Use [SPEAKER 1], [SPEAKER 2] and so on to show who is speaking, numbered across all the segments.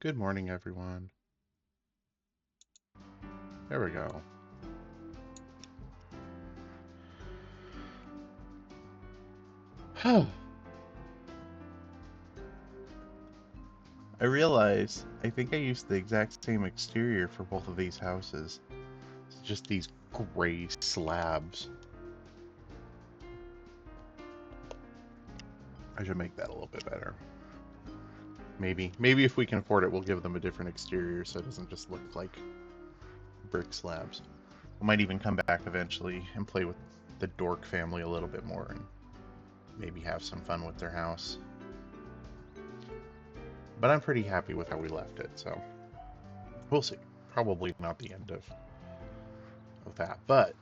[SPEAKER 1] Good morning, everyone. There we go. I realize I think I used the exact same exterior for both of these houses. It's just these gray slabs. I should make that a little bit better. Maybe if we can afford it, we'll give them a different exterior so it doesn't just look like brick slabs. We might even come back eventually and play with the Dork family a little bit more and maybe have some fun with their house. But I'm pretty happy with how we left it, so we'll see. Probably not the end of that, but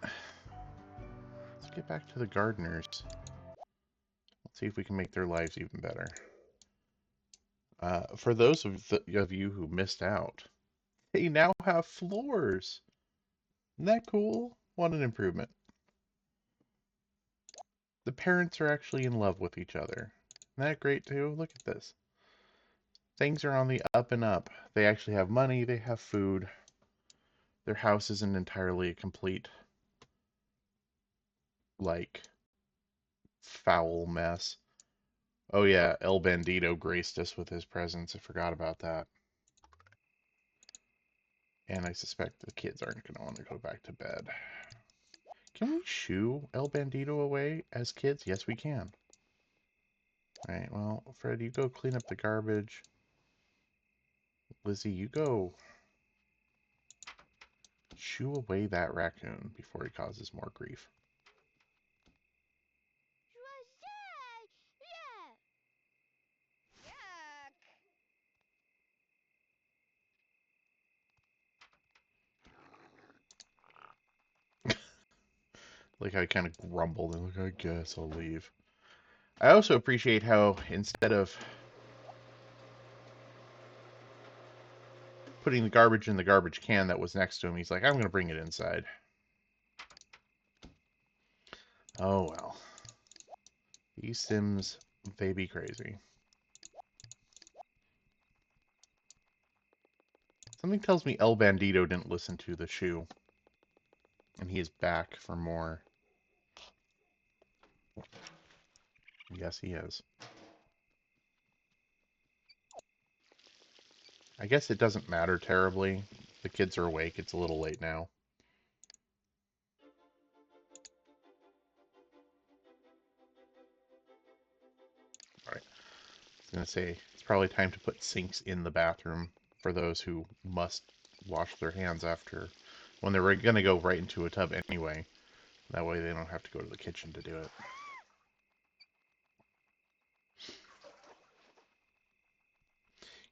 [SPEAKER 1] let's get back to the gardeners. Let's see if we can make their lives even better. For those of you who missed out, they now have floors. Isn't that cool? What an improvement. The parents are actually in love with each other. Isn't that great too? Look at this. Things are on the up and up. They actually have money, they have food. Their house isn't entirely a complete, like, foul mess. Oh yeah, El Bandito graced us with his presence. I forgot about that. And I suspect the kids aren't going to want to go back to bed. Can we shoo El Bandito away as kids? Yes, we can. Alright, well, Fred, you go clean up the garbage. Lizzie, you go shoo away that raccoon before he causes more grief. Like I kind of grumbled and like, I guess I'll leave. I also appreciate how instead of putting the garbage in the garbage can that was next to him, he's like, I'm going to bring it inside. Oh well. These Sims, they be crazy. Something tells me El Bandito didn't listen to the shoe. And he is back for more. Yes, he is. I guess it doesn't matter terribly. The kids are awake. It's a little late now. Alright. I was going to say, it's probably time to put sinks in the bathroom for those who must wash their hands after, when they're going to go right into a tub anyway. That way they don't have to go to the kitchen to do it.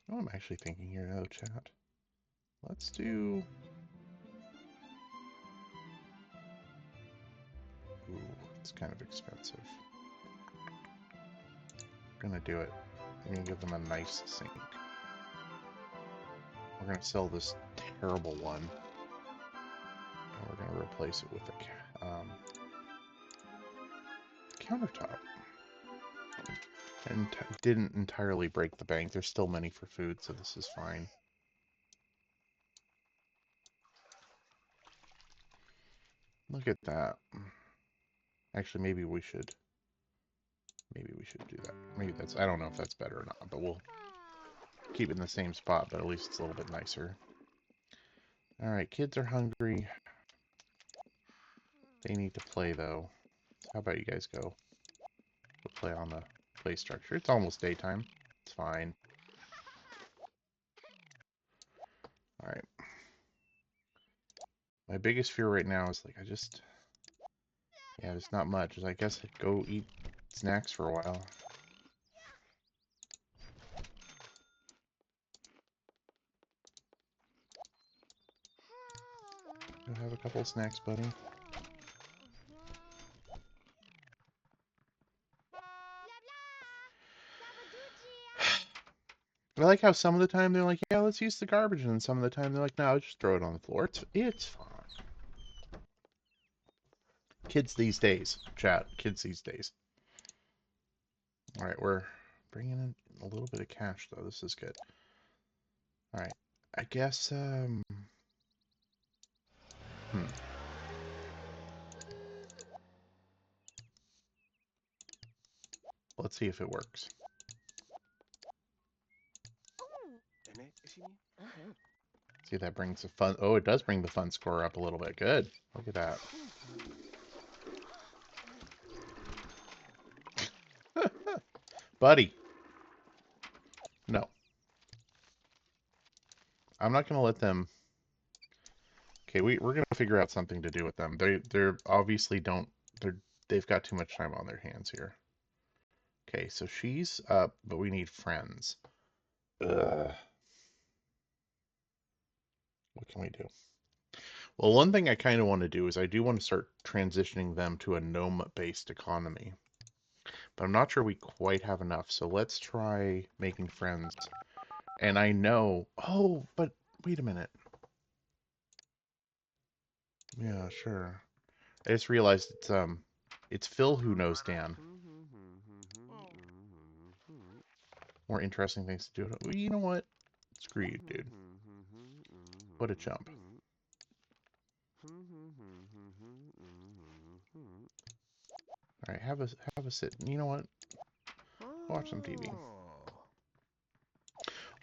[SPEAKER 1] You know what I'm actually thinking here now, chat? Let's do... Ooh, it's kind of expensive. We're gonna do it. I'm gonna give them a nice sink. We're gonna sell this terrible one. And we're gonna replace it with a countertop. And didn't entirely break the bank. There's still money for food, so this is fine. Look at that. Actually, maybe we should do that. Maybe that's, I don't know if that's better or not, but we'll keep it in the same spot, but at least it's a little bit nicer. Alright, kids are hungry. They need to play, though. How about you guys go? We'll play on the play structure. It's almost daytime. It's fine. Alright. My biggest fear right now is, like, yeah, there's not much. I guess I'd go eat snacks for a while. Go have a couple of snacks, buddy. I like how some of the time they're like, yeah, let's use the garbage, and then some of the time they're like, no, just throw it on the floor. It's fine. Kids these days, chat. Kids these days. All right, we're bringing in a little bit of cash, though. This is good. Alright. I guess, let's see if it works. See if that brings the fun... Oh, it does bring the fun score up a little bit. Good. Look at that. Buddy. No. I'm not going to let them... Okay, we're going to figure out something to do with them. They're obviously don't... They've got too much time on their hands here. Okay, so she's up, but we need friends. Ugh. What can we do? Well, one thing I kind of want to do is I do want to start transitioning them to a gnome-based economy. But I'm not sure we quite have enough, so let's try making friends. And I know... Oh, but wait a minute. Yeah, sure. I just realized it's Phil who knows Dan. More interesting things to do. Well, you know what? Screw you, dude. What a chump. Alright, have a sit. You know what? Watch some TV.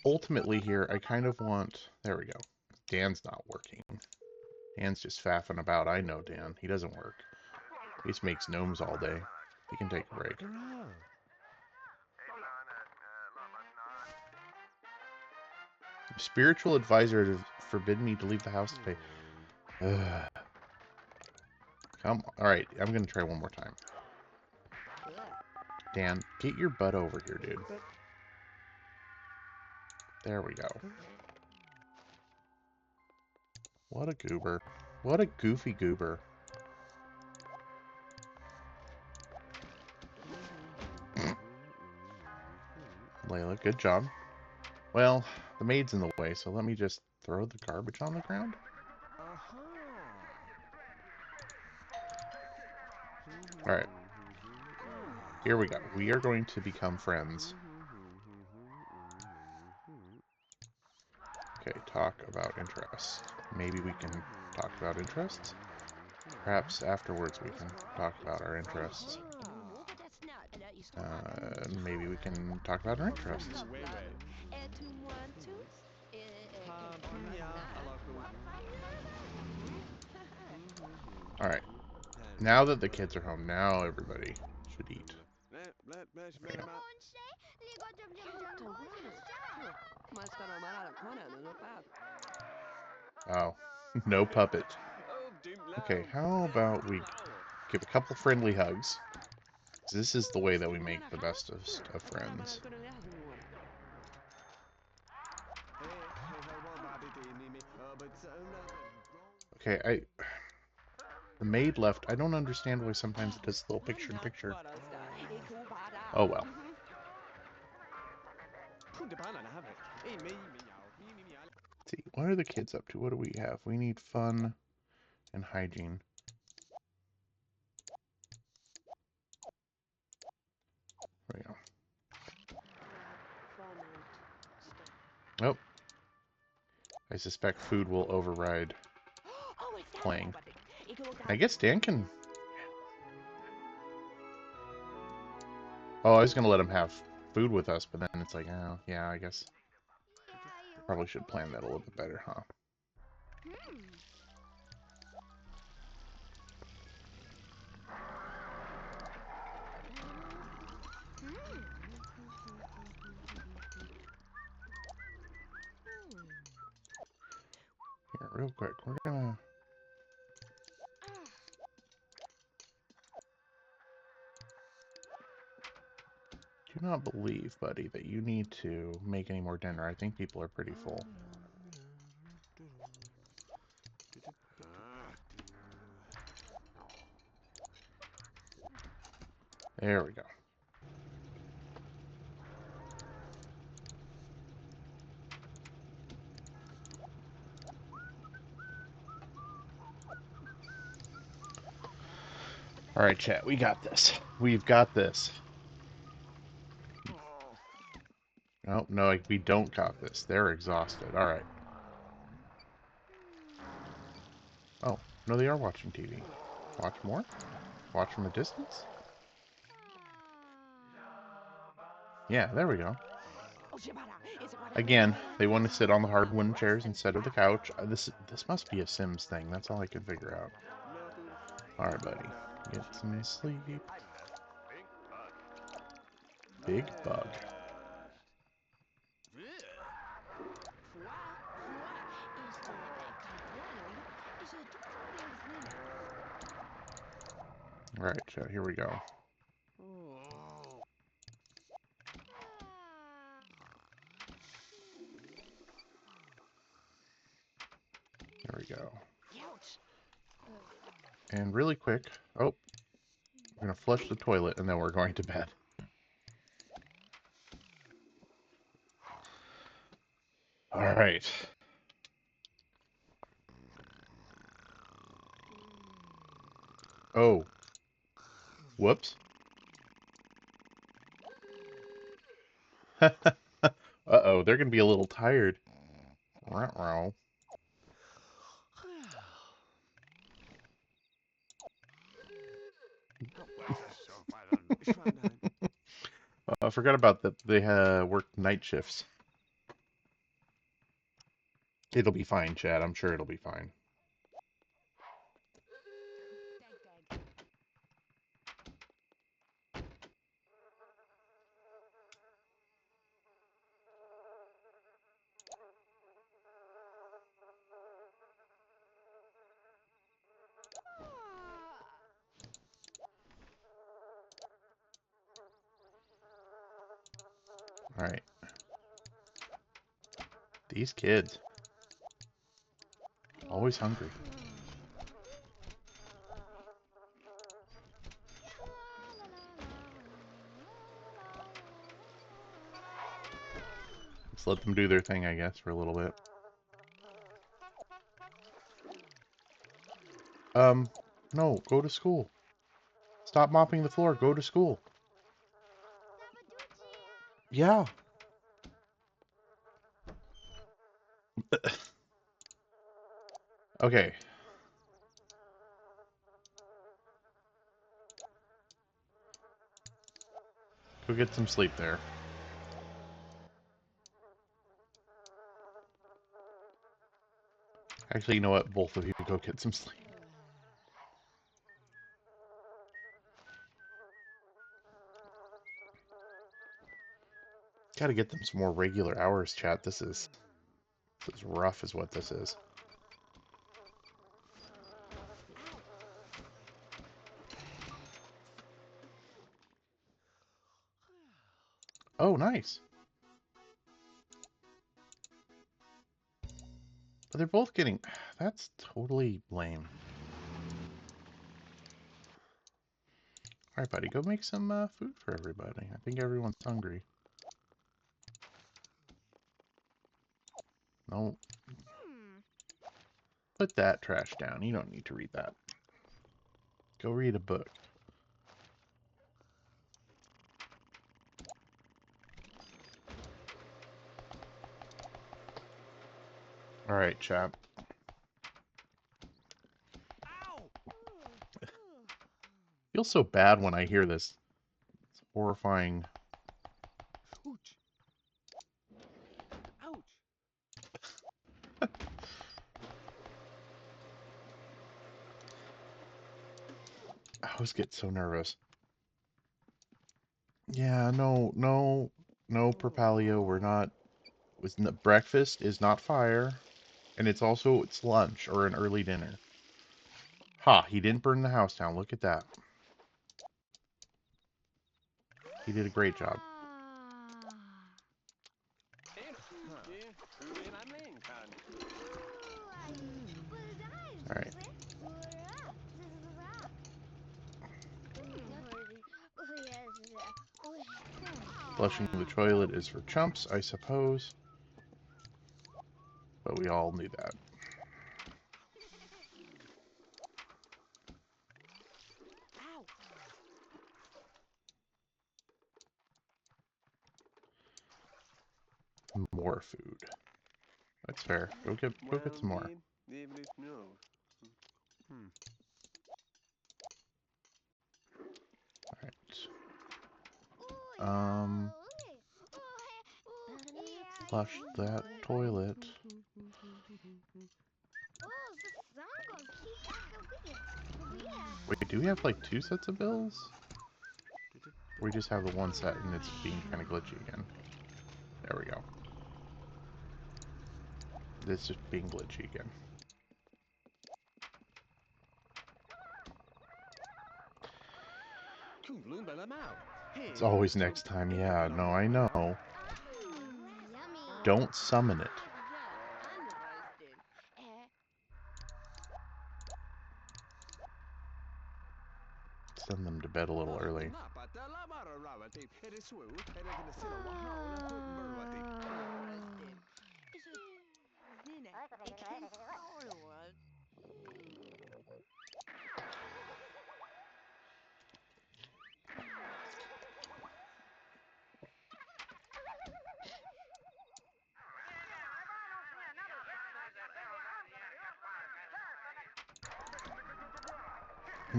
[SPEAKER 1] Ultimately here, I kind of want... There we go. Dan's not working. Dan's just faffing about. I know Dan. He doesn't work. He just makes gnomes all day. He can take a break. Spiritual advisor has forbidden me to leave the house today. Ugh. Come on. Alright, I'm going to try one more time. Dan, get your butt over here, dude. There we go. What a goober. What a goofy goober. Layla, good job. Well, the maid's in the way, so let me just throw the garbage on the ground. Alright. Here we go. We are going to become friends. Okay, talk about interests. Maybe we can talk about interests? Perhaps afterwards we can talk about our interests. Maybe we can talk about our interests. Alright. Now that the kids are home, now everybody should eat. Oh, no puppet. Okay, how about we give a couple friendly hugs? This is the way that we make the best of friends. Okay, the maid left. I don't understand why sometimes it does a little picture-in-picture. Oh well. Let's see, what are the kids up to? What do we have? We need fun and hygiene. There we go. Oh. I suspect food will override playing. I guess Dan can... Oh, I was going to let him have food with us, but then it's like, oh, yeah, I guess. Probably should plan that a little bit better, huh? Here, real quick, we're gonna... Do not believe, buddy, that you need to make any more dinner. I think people are pretty full. There we go. Alright, chat, we got this. We've got this. Oh, no, we don't got this. They're exhausted. Alright. Oh, no, they are watching TV. Watch more? Watch from a distance? Yeah, there we go. Again, they want to sit on the hard wooden chairs instead of the couch. This must be a Sims thing. That's all I can figure out. Alright, buddy. Get some sleep. Big bug. Alright, so here we go. There we go. And really quick, oh, we're going to flush the toilet and then we're going to bed. Alright. Oh. Whoops. Uh-oh, they're going to be a little tired. Ruh-roh. I forgot about that. They work night shifts. It'll be fine, Chad. I'm sure it'll be fine. Alright. These kids. Always hungry. Let's let them do their thing, I guess, for a little bit. No, go to school. Stop mopping the floor. Go to school. Yeah. Okay. Go get some sleep there. Actually, you know what? Both of you go get some sleep. Gotta get them some more regular hours, chat. This is rough is what this is. Oh, nice. But they're both getting... That's totally lame. Alright, buddy. Go make some food for everybody. I think everyone's hungry. No. Put that trash down. You don't need to read that. Go read a book. Alright, chap. Feel so bad when I hear this. It's horrifying.
[SPEAKER 2] Ouch. Ouch.
[SPEAKER 1] I always get so nervous. Yeah, no, Propalio, we're not... Breakfast is not fire, and it's lunch or an early dinner. Ha, he didn't burn the house down. Look at that. He did a great job. Alright. Flushing the toilet is for chumps, I suppose. But we all knew that. More food. That's fair. Go get some more. Alright. Flush that toilet. Wait, do we have like 2 sets of bills? We just have the one set and it's being kind of glitchy again. There we go. It's just being glitchy again. It's always next time. Yeah, no, I know. Don't summon it. Send them to bed a little early.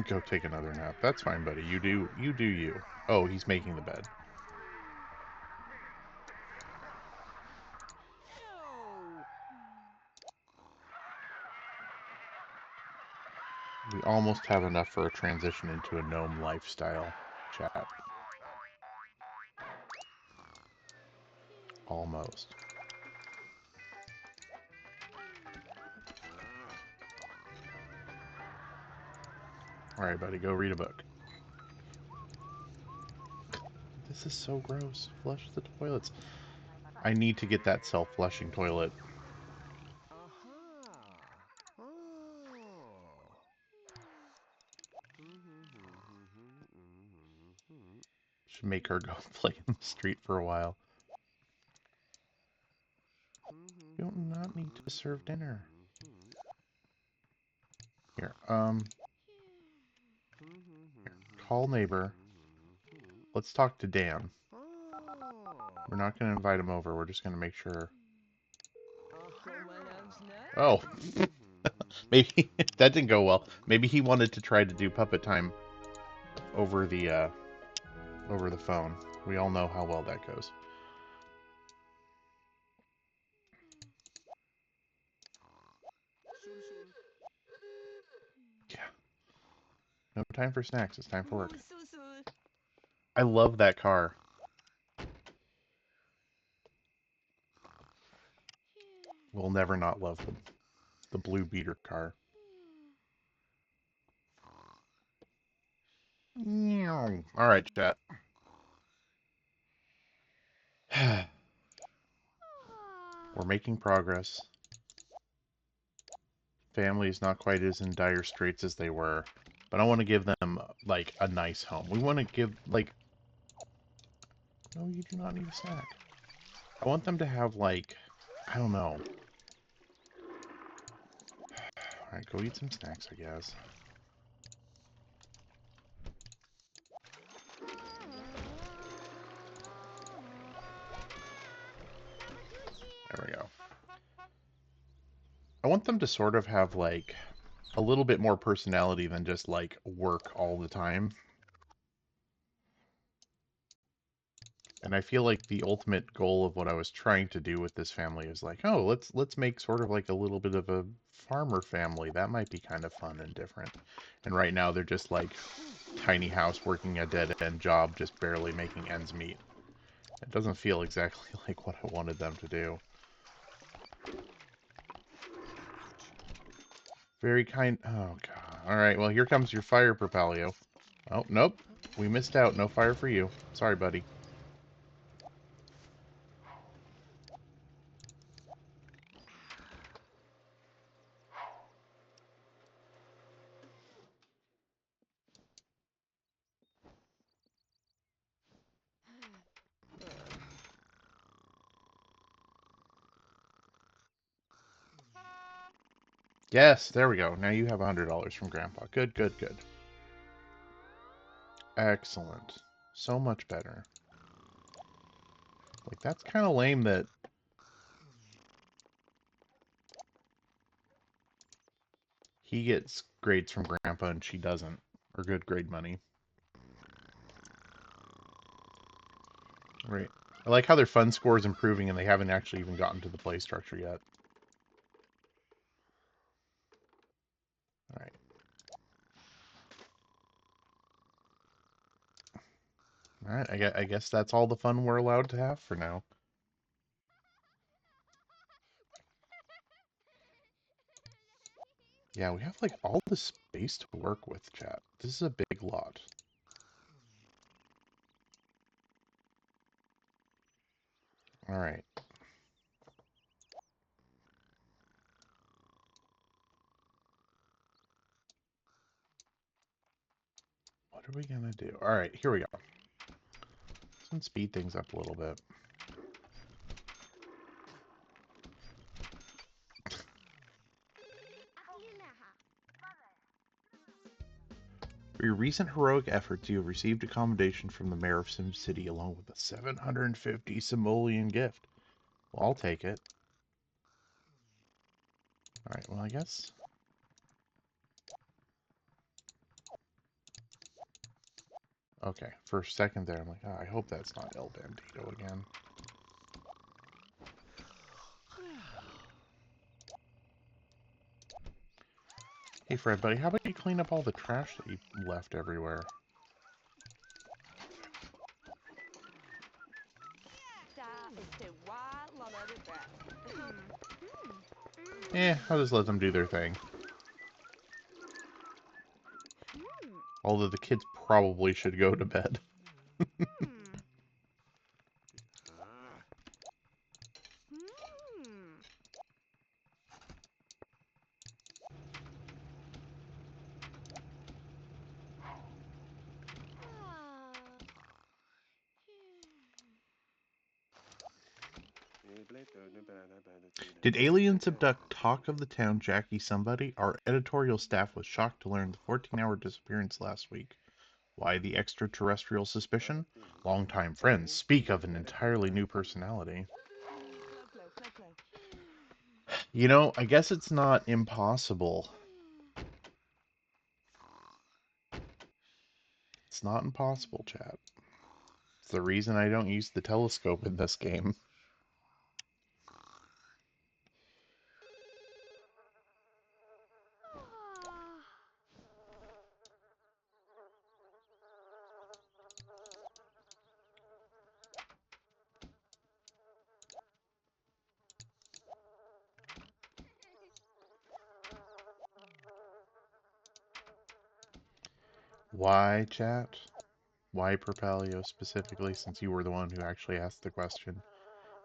[SPEAKER 1] Go take another nap. That's fine, buddy. You do you. Oh, he's making the bed. We almost have enough for a transition into a gnome lifestyle, chat. Almost. Alright, buddy, go read a book. This is so gross. Flush the toilets. I need to get that self-flushing toilet. Should make her go play in the street for a while. You do not need to serve dinner. Here, call neighbor. Let's talk to Dan. We're not going to invite him over. We're just going to make sure. Oh. Maybe that didn't go well. Maybe he wanted to try to do puppet time over the phone. We all know how well that goes. Yeah. No time for snacks. It's time for work. I love that car. We'll never not love the blue beater car. Alright, chat. We're making progress. Family is not quite as in dire straits as they were. But I want to give them, like, a nice home. We want to give, like... No, you do not need a snack. I want them to have, like... I don't know. Alright, go eat some snacks, I guess. There we go. I want them to sort of have, like, a little bit more personality than just, like, work all the time. And I feel like the ultimate goal of what I was trying to do with this family is like, oh, let's make sort of like a little bit of a farmer family. That might be kind of fun and different. And right now they're just like tiny house working a dead-end job, just barely making ends meet. It doesn't feel exactly like what I wanted them to do. Very kind. Oh, God. All right, well, here comes your fire, Propelio. Oh, nope. We missed out. No fire for you. Sorry, buddy. Yes, there we go. Now you have $100 from Grandpa. Good, good, good. Excellent. So much better. Like, that's kind of lame that He gets grades from Grandpa and she doesn't. Or good grade money. Right. I like how their fun score is improving and they haven't actually even gotten to the play structure yet. Alright. Alright, I guess that's all the fun we're allowed to have for now. Yeah, we have like all the space to work with, chat. This is a big lot. Alright. What are we gonna do? Alright, here we go. Let's speed things up a little bit. For your recent heroic efforts, you have received a commendation from the mayor of Sim City along with a 750 simoleon gift. Well, I'll take it. Alright, well, I guess. Okay, for a second there, I'm like, oh, I hope that's not El Bandito again. Hey, Fred, buddy, how about you clean up all the trash that you left everywhere? I'll just let them do their thing. Although the kids probably should go to bed. Did aliens abduct Talk of the Town Jackie somebody? Our editorial staff was shocked to learn the 14-hour disappearance last week. Why the extraterrestrial suspicion? Longtime friends speak of an entirely new personality. You know, I guess it's not impossible. It's not impossible, chat. It's the reason I don't use the telescope in this game. Why, chat? Why Propelio specifically, since you were the one who actually asked the question?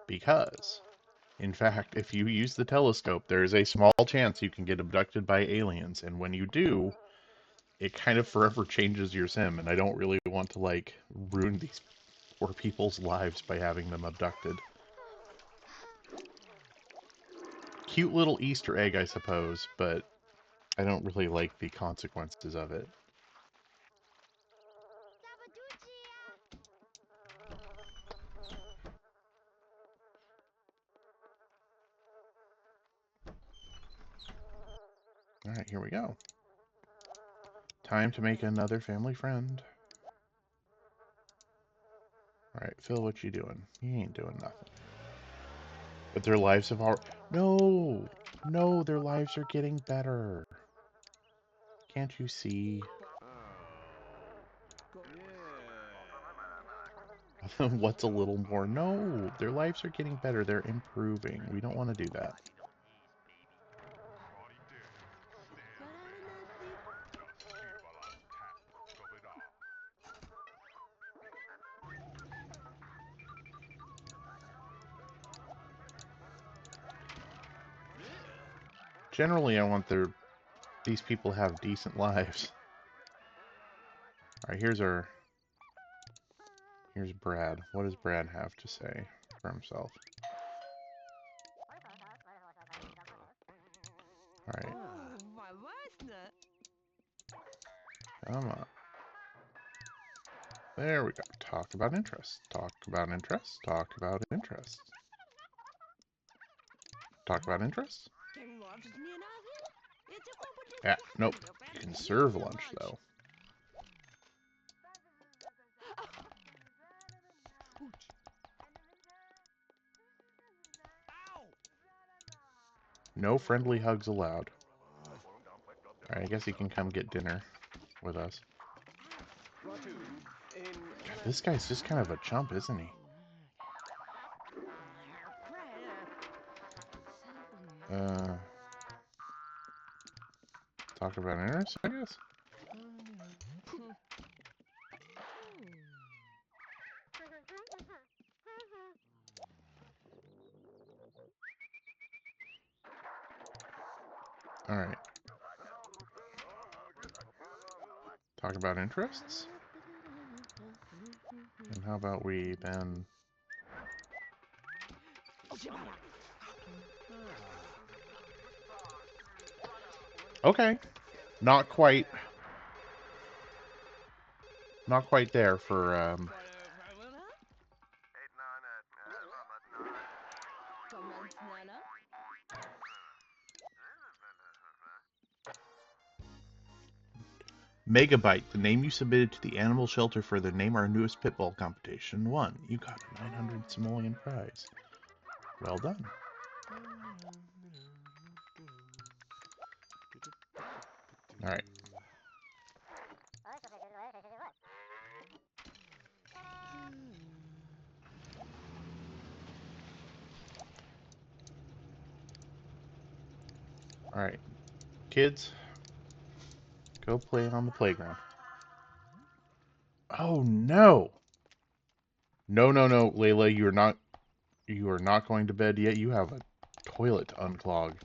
[SPEAKER 1] Because, in fact, if you use the telescope, there is a small chance you can get abducted by aliens, and when you do, it kind of forever changes your sim, and I don't really want to, like, ruin these poor people's lives by having them abducted. Cute little Easter egg, I suppose, but I don't really like the consequences of it. Alright, here we go. Time to make another family friend. Alright, Phil, what you doing? You ain't doing nothing. But their lives have already... No! No, their lives are getting better. Can't you see? What's a little more? No! Their lives are getting better. They're improving. We don't want to do that. Generally, I want these people have decent lives. Alright, here's Brad. What does Brad have to say for himself? Alright. Come on. There we go. Talk about interests. Talk about interests. Talk about interests. Talk about interests. Yeah, nope. You can serve lunch, though.
[SPEAKER 2] Ouch. Ow.
[SPEAKER 1] No friendly hugs allowed. Alright, I guess he can come get dinner with us. God, this guy's just kind of a chump, isn't he? Talk about interest, I guess? Alright. Talk about interests? And how about we then... Okay. Not quite. Not quite there for, Megabyte, the name you submitted to the animal shelter for the Name Our Newest Pitbull competition, won. You got a 900 simoleon prize. Well done. Alright. Alright. Kids, go play on the playground. Oh no! No, no, no, Layla, you are not going to bed yet. You have a toilet to unclog.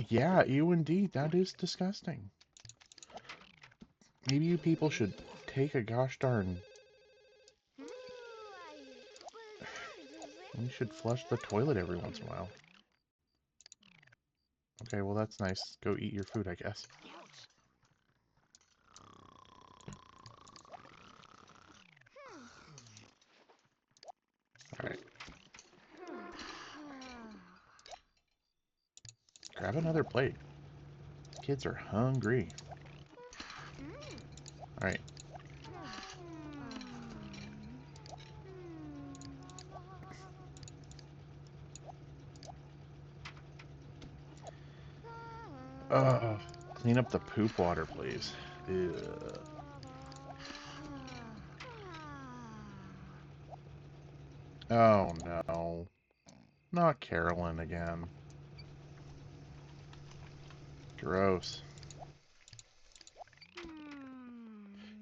[SPEAKER 1] Yeah, you indeed. That is disgusting. Maybe you people should take a gosh darn... You should flush the toilet every once in a while. Okay, well that's nice. Go eat your food, I guess. Alright. Grab another plate. Kids are hungry. Alright. Clean up the poop water, please. Ew. Oh no. Not Carolyn again. Gross.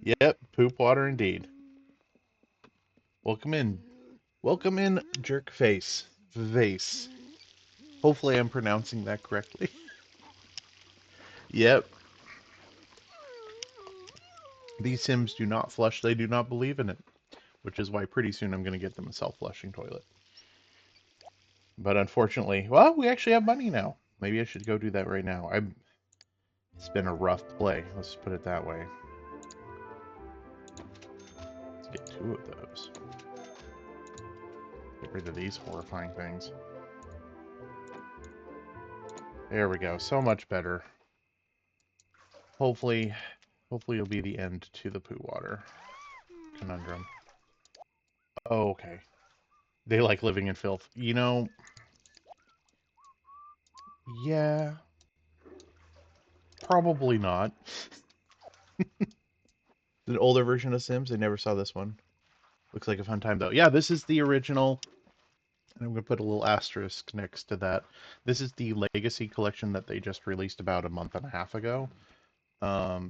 [SPEAKER 1] Yep, poop water indeed. Welcome in. Welcome in, jerk face. Vase. Hopefully I'm pronouncing that correctly. Yep. These Sims do not flush, they do not believe in it. Which is why pretty soon I'm going to get them a self-flushing toilet. But unfortunately, well, we actually have money now. Maybe I should go do that right now. It's been a rough play. Let's put it that way. Let's get 2 of those. Get rid of these horrifying things. There we go. So much better. Hopefully it'll be the end to the poo water conundrum. Oh, okay. They like living in filth. You know, yeah, probably not. The older version of Sims, I never saw this one. Looks like a fun time, though. Yeah, this is the original, and I'm going to put a little asterisk next to that. This is the Legacy Collection that they just released about a month and a half ago.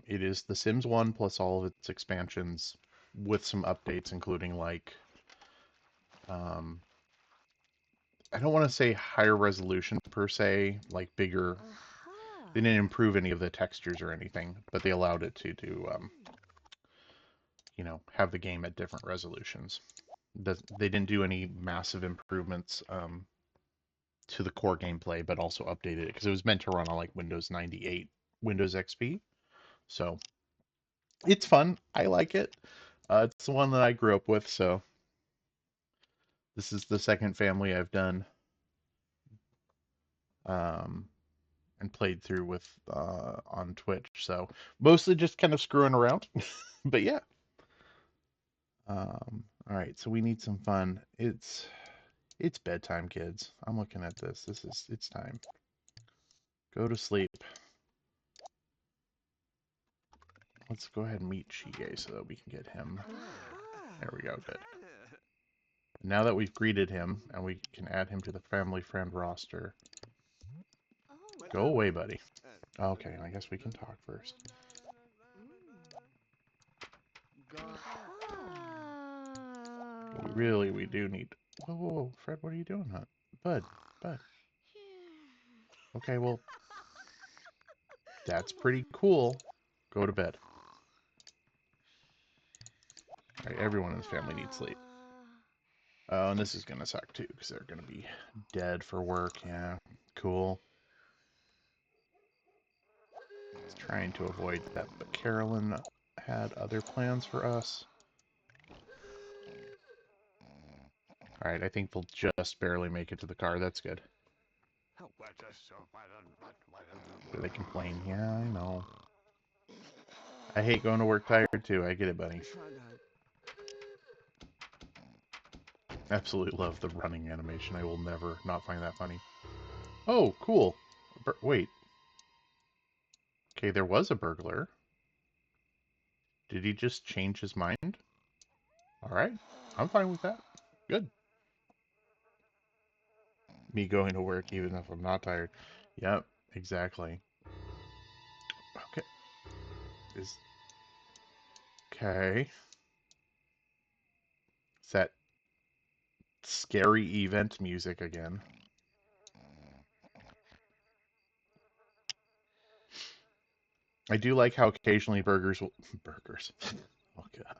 [SPEAKER 1] It is The Sims 1 plus all of its expansions with some updates, including, like, I don't want to say higher resolution per se, like bigger. They didn't improve any of the textures or anything, but they allowed it to do, have the game at different resolutions. They didn't do any massive improvements to the core gameplay, but also updated it because it was meant to run on like Windows 98, Windows XP. So it's fun. I like it. It's the one that I grew up with, so this is the second family I've done. Um, and played through with on Twitch. So mostly just kind of screwing around. But yeah. All right, so we need some fun. It's bedtime, kids. I'm looking at this. It's time. Go to sleep. Let's go ahead and meet Shige so that we can get him. There we go, good. Now that we've greeted him and we can add him to the family friend roster. Go away, buddy. Okay, I guess we can talk first. We do need... Whoa, whoa, whoa, Fred, what are you doing, huh? Bud. Okay, well, that's pretty cool. Go to bed. All right, everyone in the family needs sleep. Oh, and this is gonna suck too, because they're gonna be dead for work. Yeah, cool. Trying to avoid that, but Carolyn had other plans for us. Alright, I think they'll just barely make it to the car. That's good. Do they complain? Yeah, I know. I hate going to work tired too. I get it, buddy. Absolutely love the running animation. I will never not find that funny. Oh, cool. Wait. Okay, there was a burglar. Did he just change his mind? Alright, I'm fine with that. Good. Me going to work even if I'm not tired. Yep, exactly. Okay. Okay. Is that scary event music again? I do like how occasionally burgers. Oh god.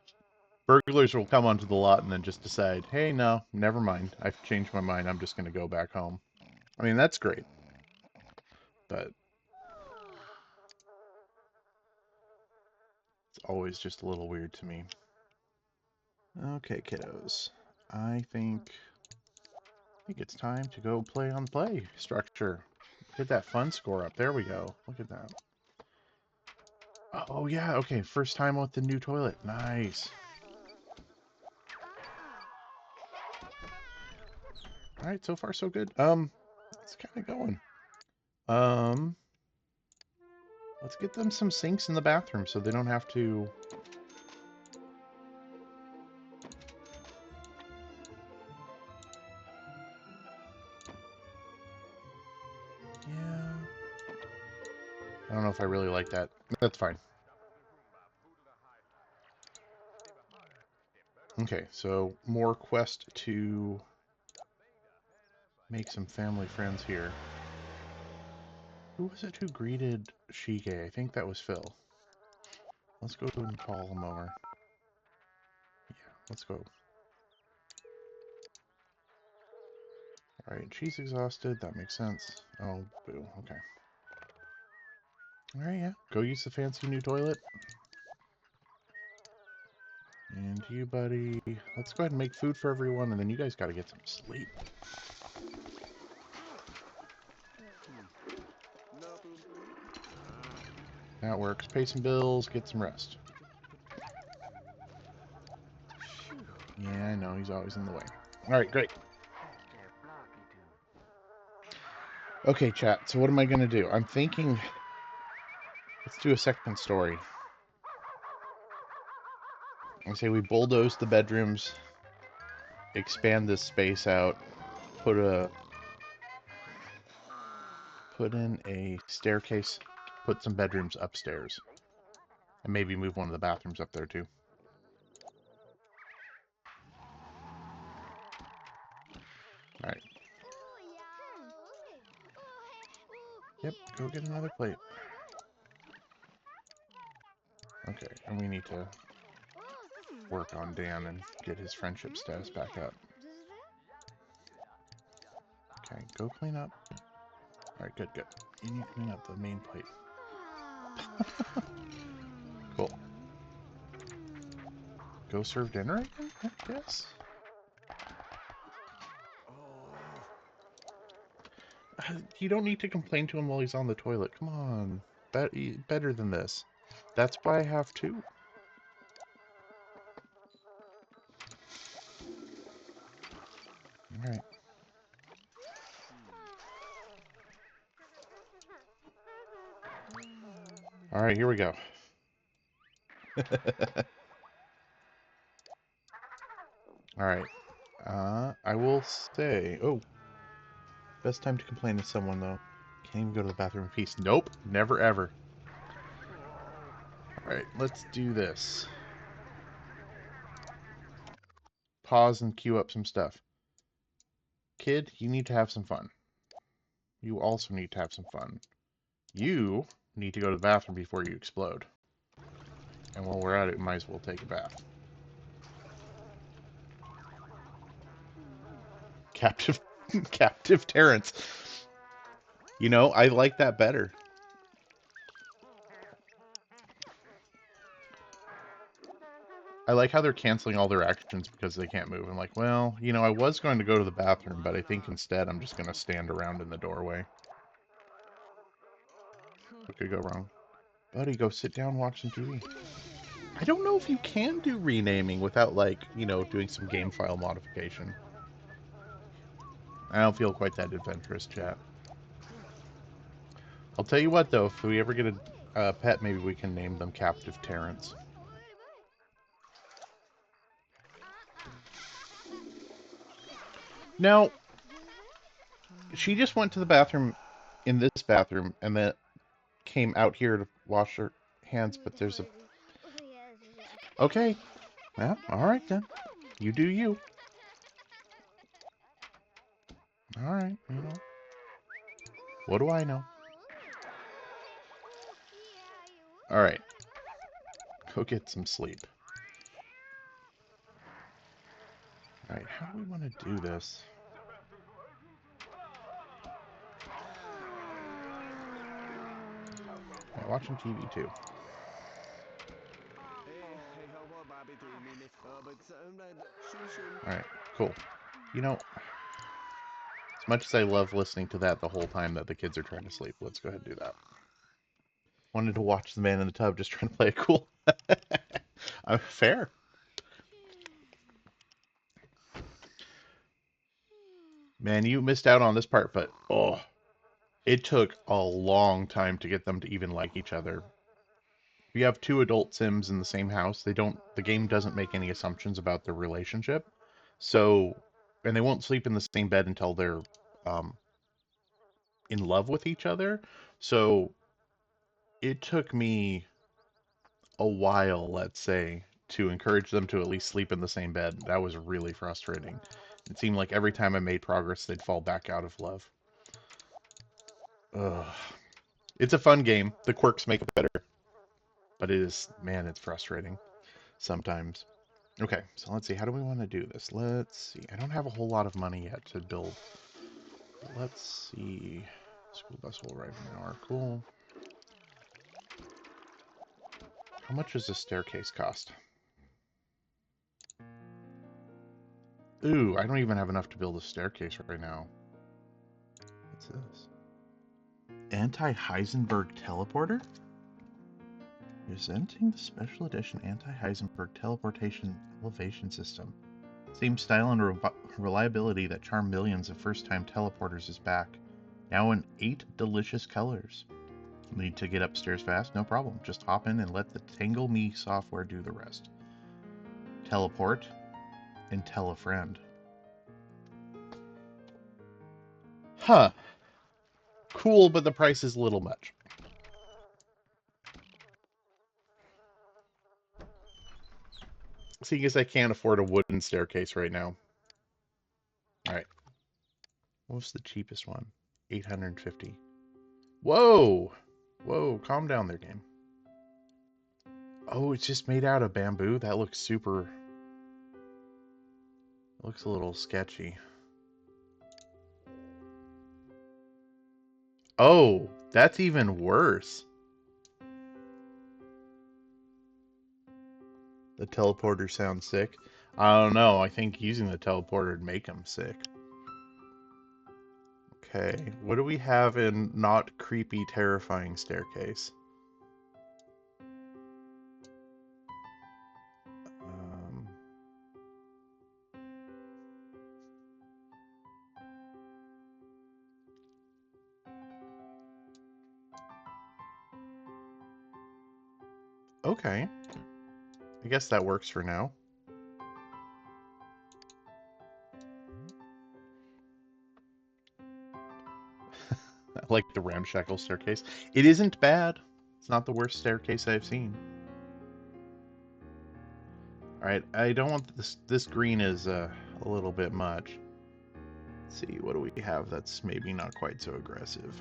[SPEAKER 1] Burglars will come onto the lot and then just decide, hey, no, never mind. I've changed my mind. I'm just going to go back home. I mean, that's great. But it's always just a little weird to me. Okay, kiddos. I think it's time to go play on the play structure. Get that fun score up. There we go. Look at that. Oh, yeah. Okay, first time with the new toilet. Nice. All right, so far so good. It's kind of going. Let's get them some sinks in the bathroom so they don't have to. Yeah. I don't know if I really like that. That's fine. Okay, so more quest to make some family friends here. Who was it who greeted Shige? I think that was Phil. Let's go and call him over. Yeah, let's go. Alright, she's exhausted. That makes sense. Oh, boo. Okay. Alright, yeah. Go use the fancy new toilet. And you, buddy. Let's go ahead and make food for everyone, and then you guys gotta get some sleep. That works. Pay some bills, get some rest. Yeah, I know. He's always in the way. Alright, great. Okay, chat. So what am I going to do? I'm thinking... Let's do a second story. I say we bulldoze the bedrooms, expand this space out, put in a staircase, put some bedrooms upstairs, and maybe move one of the bathrooms up there too. Alright. Yep, go get another plate. Okay, and we need to work on Dan and get his friendship status back up. Okay, go clean up. Alright, good, good. You need to clean up the main plate. Cool. Go serve dinner again, I guess? You don't need to complain to him while he's on the toilet. Come on. Better than this. That's why I have two. Alright. Alright, here we go. Alright. I will say... Oh. Best time to complain to someone, though. Can't even go to the bathroom in peace. Nope. Never, ever. Alright, let's do this. Pause and queue up some stuff. Kid, you need to have some fun. You also need to have some fun. You need to go to the bathroom before you explode. And while we're at it, we might as well take a bath. Captive, captive Terrence. You know, I like that better. I like how they're canceling all their actions because they can't move. I'm like, well, you know, I was going to go to the bathroom, but I think instead I'm just going to stand around in the doorway. What could go wrong? Buddy, go sit down, watch some TV. I don't know if you can do renaming without, like, you know, doing some game file modification. I don't feel quite that adventurous, chat. I'll tell you what, though, if we ever get a pet, maybe we can name them Captive Terrence. Now, she just went to the bathroom in this bathroom and then came out here to wash her hands, but there's a... Okay. Yeah, alright then. You do you. Alright, you know. What do I know? Alright. Go get some sleep. Alright, how do we want to do this? Alright, watching TV too. Alright, cool. You know, as much as I love listening to that the whole time that the kids are trying to sleep, let's go ahead and do that. Wanted to watch the man in the tub just trying to play it cool. Fair. Man, you missed out on this part, but oh, it took a long time to get them to even like each other. We have two adult Sims in the same house. The game doesn't make any assumptions about their relationship. So, and they won't sleep in the same bed until they're um, in love with each other. So, it took me a while, let's say, to encourage them to at least sleep in the same bed. That was really frustrating. It seemed like every time I made progress, they'd fall back out of love. Ugh. It's a fun game. The quirks make it better. But it is, man, it's frustrating sometimes. Okay, so let's see. How do we want to do this? Let's see. I don't have a whole lot of money yet to build. Let's see. School bus will arrive in an hour. Cool. How much does this staircase cost? Ooh, I don't even have enough to build a staircase right now. What's this? Anti-Heisenberg teleporter? Presenting the special edition anti-Heisenberg teleportation elevation system. Same style and reliability that charmed millions of first-time teleporters is back. Now in 8 delicious colors. Need to get upstairs fast? No problem. Just hop in and let the Tangle Me software do the rest. Teleport and tell a friend. Huh. Cool, but the price is a little much. Seeing as I can't afford a wooden staircase right now. Alright. What was the cheapest one? 850. Whoa! Whoa, calm down there, game. Oh, it's just made out of bamboo? That looks super... Looks a little sketchy. Oh, that's even worse. The teleporter sounds sick. I don't know. I think using the teleporter would make them sick. Okay, what do we have in not creepy, terrifying staircase? Um, okay, I guess that works for now. I like the ramshackle staircase. It isn't bad. It's not the worst staircase I've seen. Alright, I don't want this. This green is a little bit much. Let's see, what do we have that's maybe not quite so aggressive?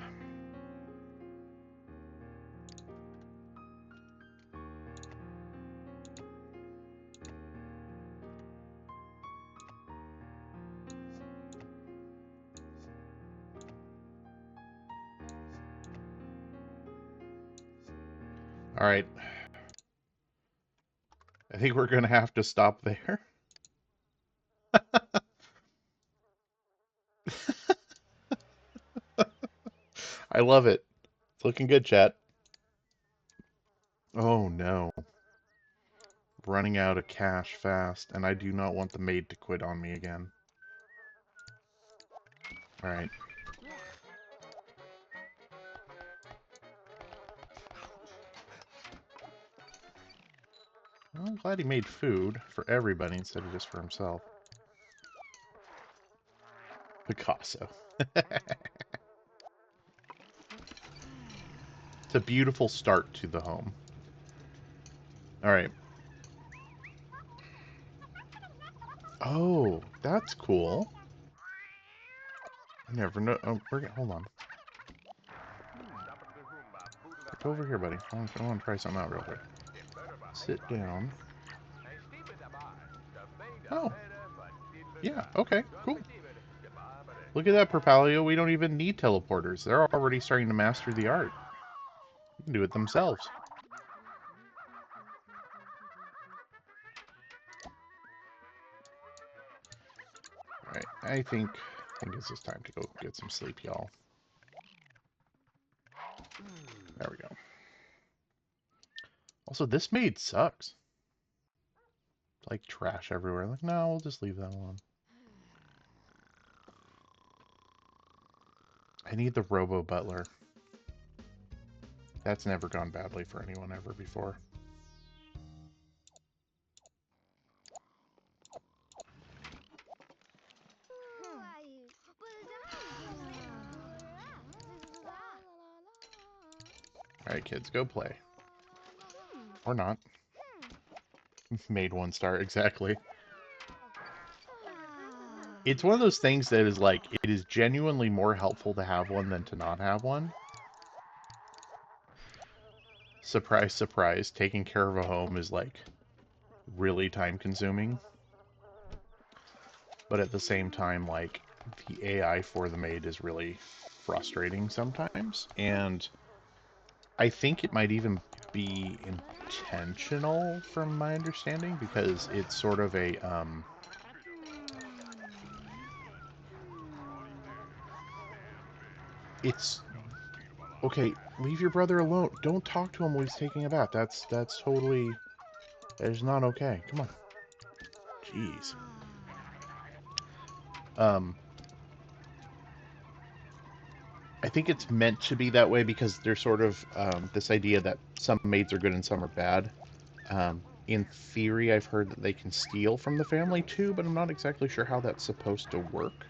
[SPEAKER 1] Alright, I think we're gonna have to stop there. I love it. It's looking good, chat. Oh no. Running out of cash fast, and I do not want the maid to quit on me again. Alright. Well, I'm glad he made food for everybody instead of just for himself. Picasso. It's a beautiful start to the home. Alright. Oh, that's cool. I never know. Oh, hold on. Get over here, buddy. I want to try something out real quick. Sit down. Oh. Yeah, okay, cool. Look at that, Propalio. We don't even need teleporters. They're already starting to master the art. They can do it themselves. Alright, I think it's just time to go get some sleep, y'all. There we go. Also, this maid sucks. It's like trash everywhere. Like, no, we'll just leave that alone. I need the Robo Butler. That's never gone badly for anyone ever before. Alright, kids, go play. Or not. Made 1 star, exactly. It's one of those things that is like, it is genuinely more helpful to have one than to not have one. Surprise, surprise, taking care of a home is like really time consuming. But at the same time, like, the AI for the maid is really frustrating sometimes. And I think it might even be intentional from my understanding, because it's sort of a, it's, okay, leave your brother alone. Don't talk to him while he's taking a bath. That's totally, that is not okay. Come on. Jeez. I think it's meant to be that way because there's sort of this idea that some maids are good and some are bad. In theory, I've heard that they can steal from the family too, but I'm not exactly sure how that's supposed to work.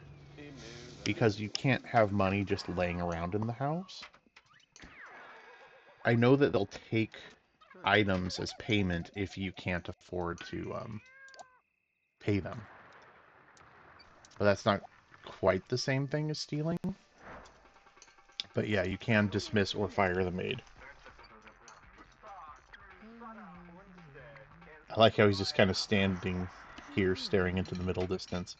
[SPEAKER 1] Because you can't have money just laying around in the house. I know that they'll take items as payment if you can't afford to pay them. But that's not quite the same thing as stealing. But yeah, you can dismiss or fire the maid. I like how he's just kind of standing here staring into the middle distance.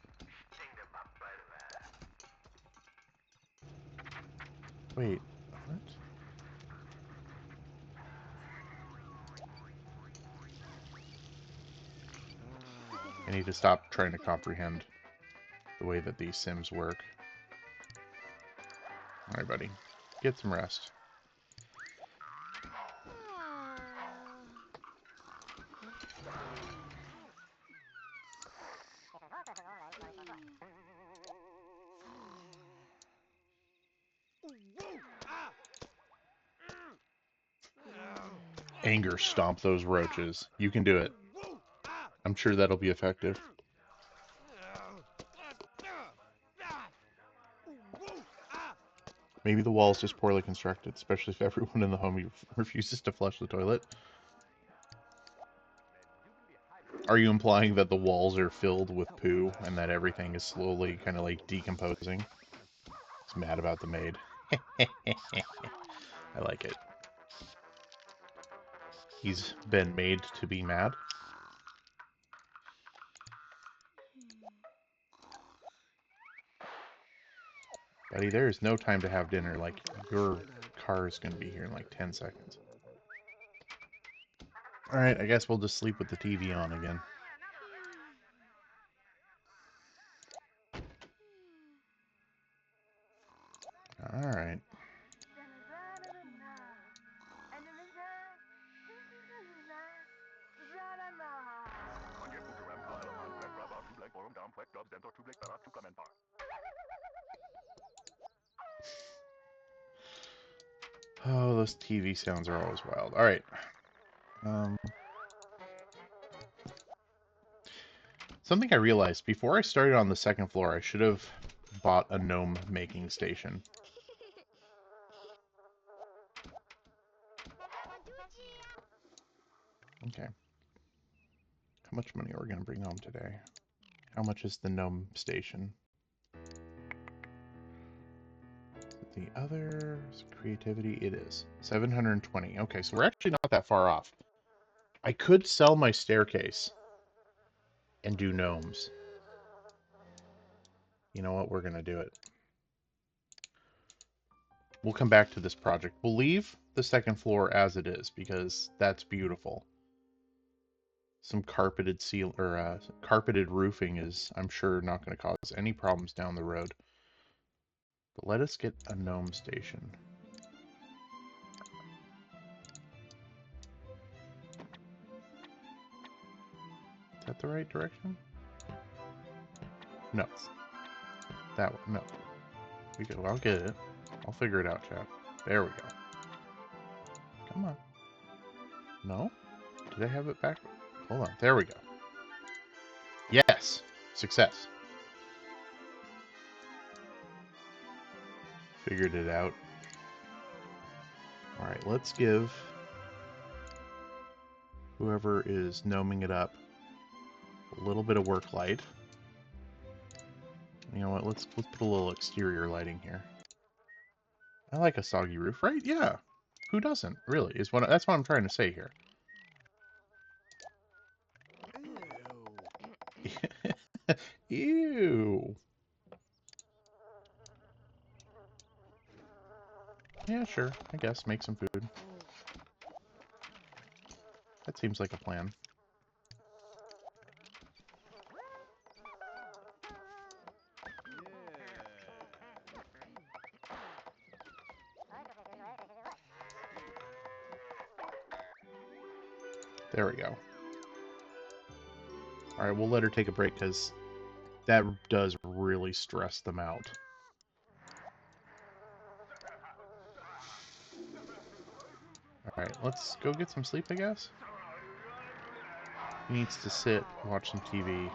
[SPEAKER 1] Wait, what? I need to stop trying to comprehend the way that these Sims work. Alright, buddy. Get some rest. Anger stomp those roaches. You can do it. I'm sure that'll be effective. Maybe the wall's just poorly constructed, especially if everyone in the home refuses to flush the toilet. Are you implying that the walls are filled with poo and that everything is slowly kind of like decomposing? He's mad about the maid. I like it. He's been made to be mad. Buddy, there is no time to have dinner. Like, your car is going to be here in like 10 seconds. Alright, I guess we'll just sleep with the TV on again. Alright. Oh, those TV sounds are always wild. Alright. Something I realized, before I started on the second floor, I should have bought a gnome making station. Okay. How much money are we going to bring home today? How much is the gnome station? The other creativity, it is 720. Okay, so we're actually not that far off. I could sell my staircase and do gnomes. You know what? We're going to do it. We'll come back to this project. We'll leave the second floor as it is because that's beautiful. Some carpeted carpeted roofing is, I'm sure, not going to cause any problems down the road. But let us get a gnome station. Is that the right direction? No. That one. No. We go. I'll get it. I'll figure it out, chat. There we go. Come on. No? Did I have it back? Hold on. There we go. Yes! Success. Figured it out. Alright, let's give whoever is gnoming it up a little bit of work light. You know what? Let's put a little exterior lighting here. I like a soggy roof, right? Yeah. Who doesn't? Really, that's what I'm trying to say here. Ew. Yeah, sure. I guess make some food. That seems like a plan. There we go. Alright, we'll let her take a break because that does really stress them out. Alright, let's go get some sleep, I guess. He needs to sit, watch some TV.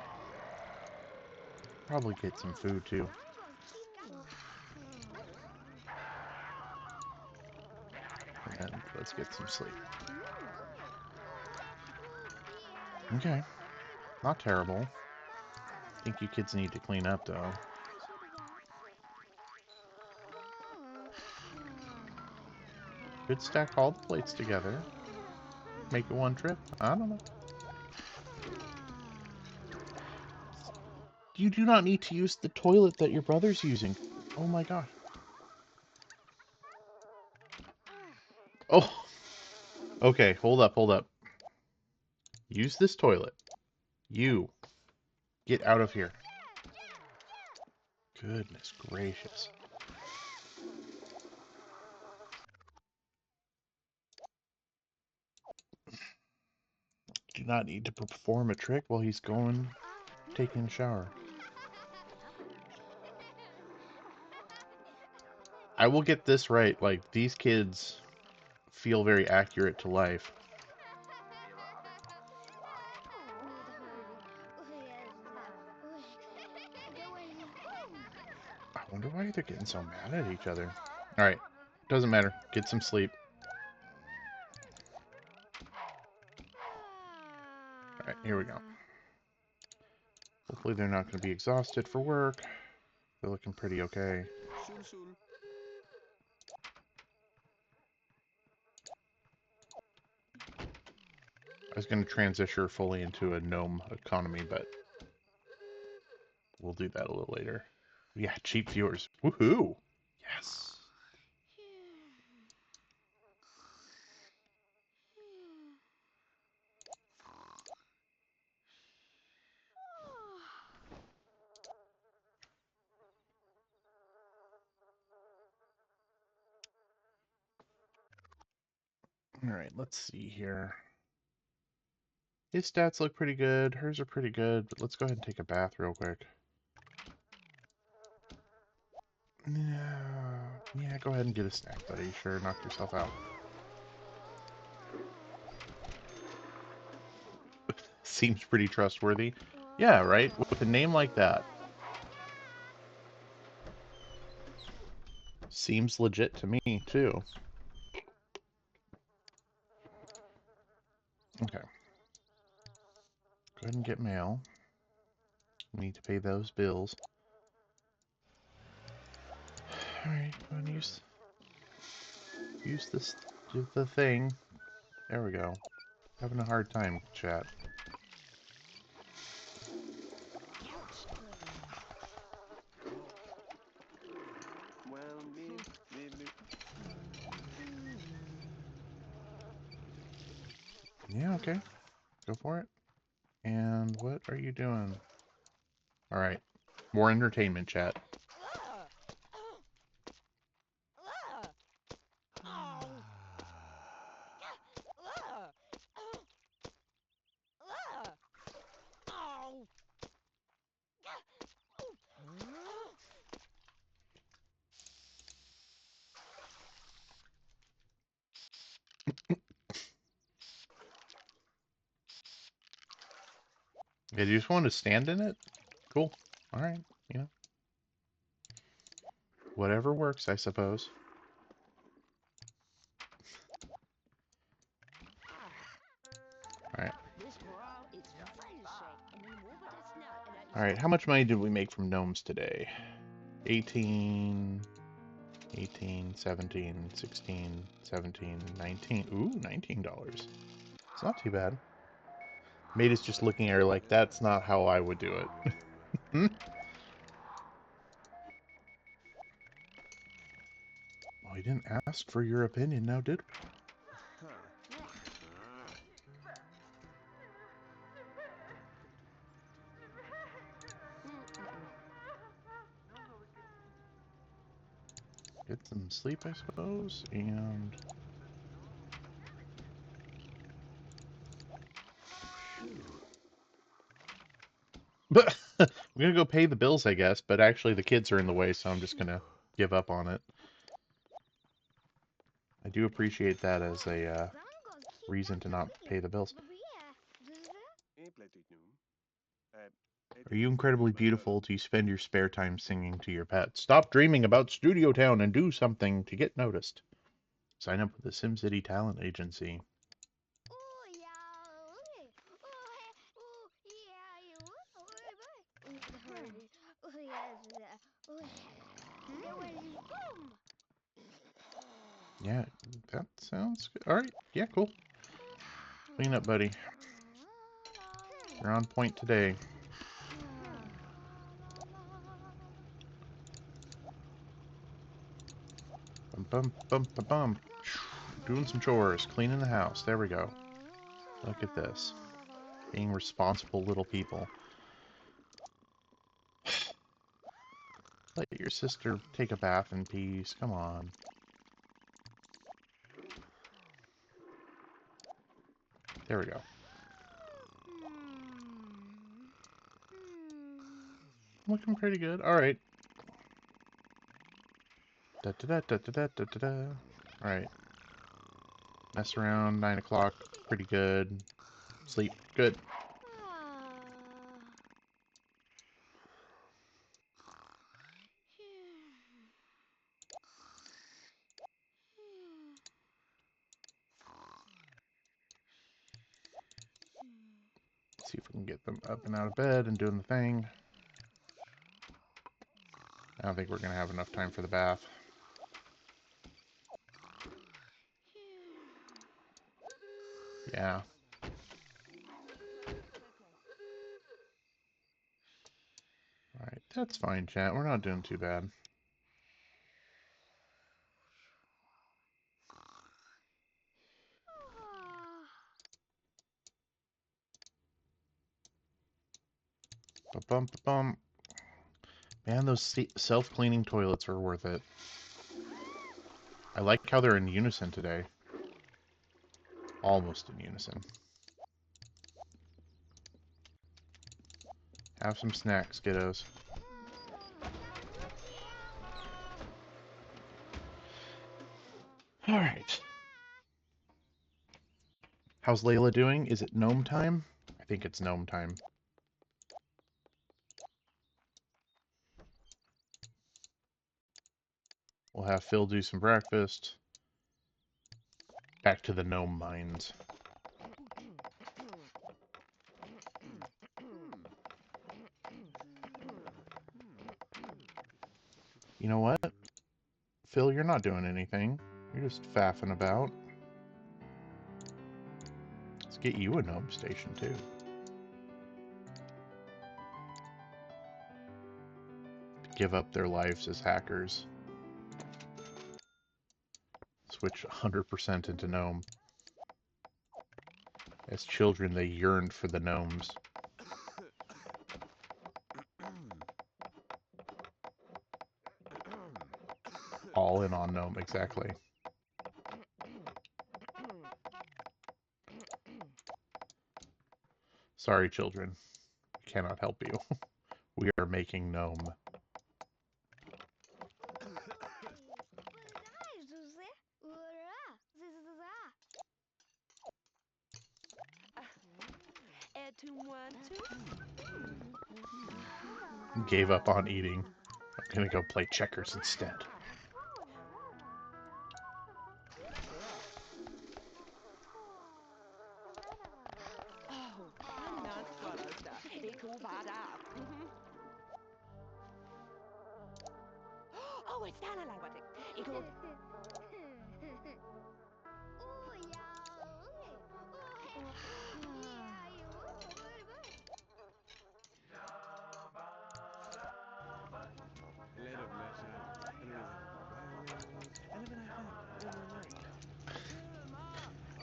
[SPEAKER 1] Probably get some food, too. And let's get some sleep. Okay. Not terrible. I think you kids need to clean up, though. Could stack all the plates together. Make it one trip. I don't know. You do not need to use the toilet that your brother's using. Oh my god. Oh! Okay, hold up, hold up. Use this toilet. You. Get out of here. Goodness gracious. not need to perform a trick while he's taking a shower. I will get this right. Like, these kids feel very accurate to life. I wonder why they're getting so mad at each other. Alright, doesn't matter. Get some sleep. Alright, here we go. Hopefully they're not going to be exhausted for work. They're looking pretty okay. I was going to transition her fully into a gnome economy, but we'll do that a little later. Yeah, cheap viewers. Woohoo! Yes! Alright, let's see here. His stats look pretty good. Hers are pretty good, but let's go ahead and take a bath real quick. Yeah, go ahead and get a snack, buddy. Sure, knock yourself out. Seems pretty trustworthy. Yeah, right? With a name like that. Seems legit to me, too. Okay. Go ahead and get mail. We need to pay those bills. Alright, go ahead and use this, do the thing. There we go. Having a hard time, chat. Yeah, okay. Go for it. And what are you doing? Alright. More entertainment, chat. Yeah, do you just want to stand in it? Cool. Alright, you know. Whatever works, I suppose. Alright. Alright, how much money did we make from gnomes today? 18, 18, 17, 16, 17, 19. Ooh, $19. It's not too bad. Mate is just looking at her like, that's not how I would do it. Hmm? Well, we didn't ask for your opinion now, did we? Get some sleep, I suppose, and... But I'm gonna go pay the bills, I guess, but actually the kids are in the way, so I'm just gonna give up on it. I do appreciate that as a reason to not pay the bills. Are you incredibly beautiful? Do you spend your spare time singing to your pets? Stop dreaming about Studio Town and do something to get noticed. Sign up with the SimCity Talent Agency. Yeah, that sounds good. Alright, yeah, cool. Clean up, buddy. You're on point today. Bum, bum, bum, bum, bum. Doing some chores, cleaning the house. There we go. Look at this. Being responsible little people. Let your sister take a bath in peace. Come on. There we go. looking pretty good. All right. Da da da da da da da da. All right. Mess around. 9 o'clock. Pretty good. Sleep. Good. See if we can get them up and out of bed and doing the thing. I don't think we're going to have enough time for the bath. Yeah. Alright, that's fine, chat. We're not doing too bad. Ba-bum, ba-bum. Man, those self-cleaning toilets are worth it. I like how they're in unison today. Almost in unison. Have some snacks, kiddos. Alright. How's Layla doing? Is it gnome time? I think it's gnome time. We'll have Phil do some breakfast. Back to the gnome mines. You know what? Phil, you're not doing anything. You're just faffing about. Let's get you a gnome station, too. Give up their lives as hackers. Switch 100% into gnome. As children, they yearned for the gnomes. All in on gnome, exactly. Sorry, children. We cannot help you. We are making gnome. Gave up on eating. I'm gonna go play checkers instead.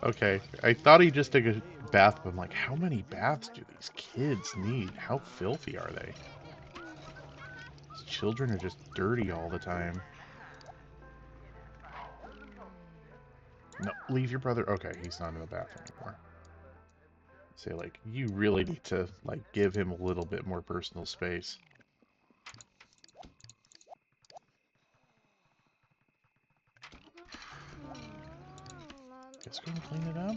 [SPEAKER 1] Okay, I thought he just took a bath, but I'm like, how many baths do these kids need? How filthy are they? These children are just dirty all the time. No, leave your brother. Okay, he's not in the bath anymore. Say, like, you really need to, like, give him a little bit more personal space. Just gonna clean it up.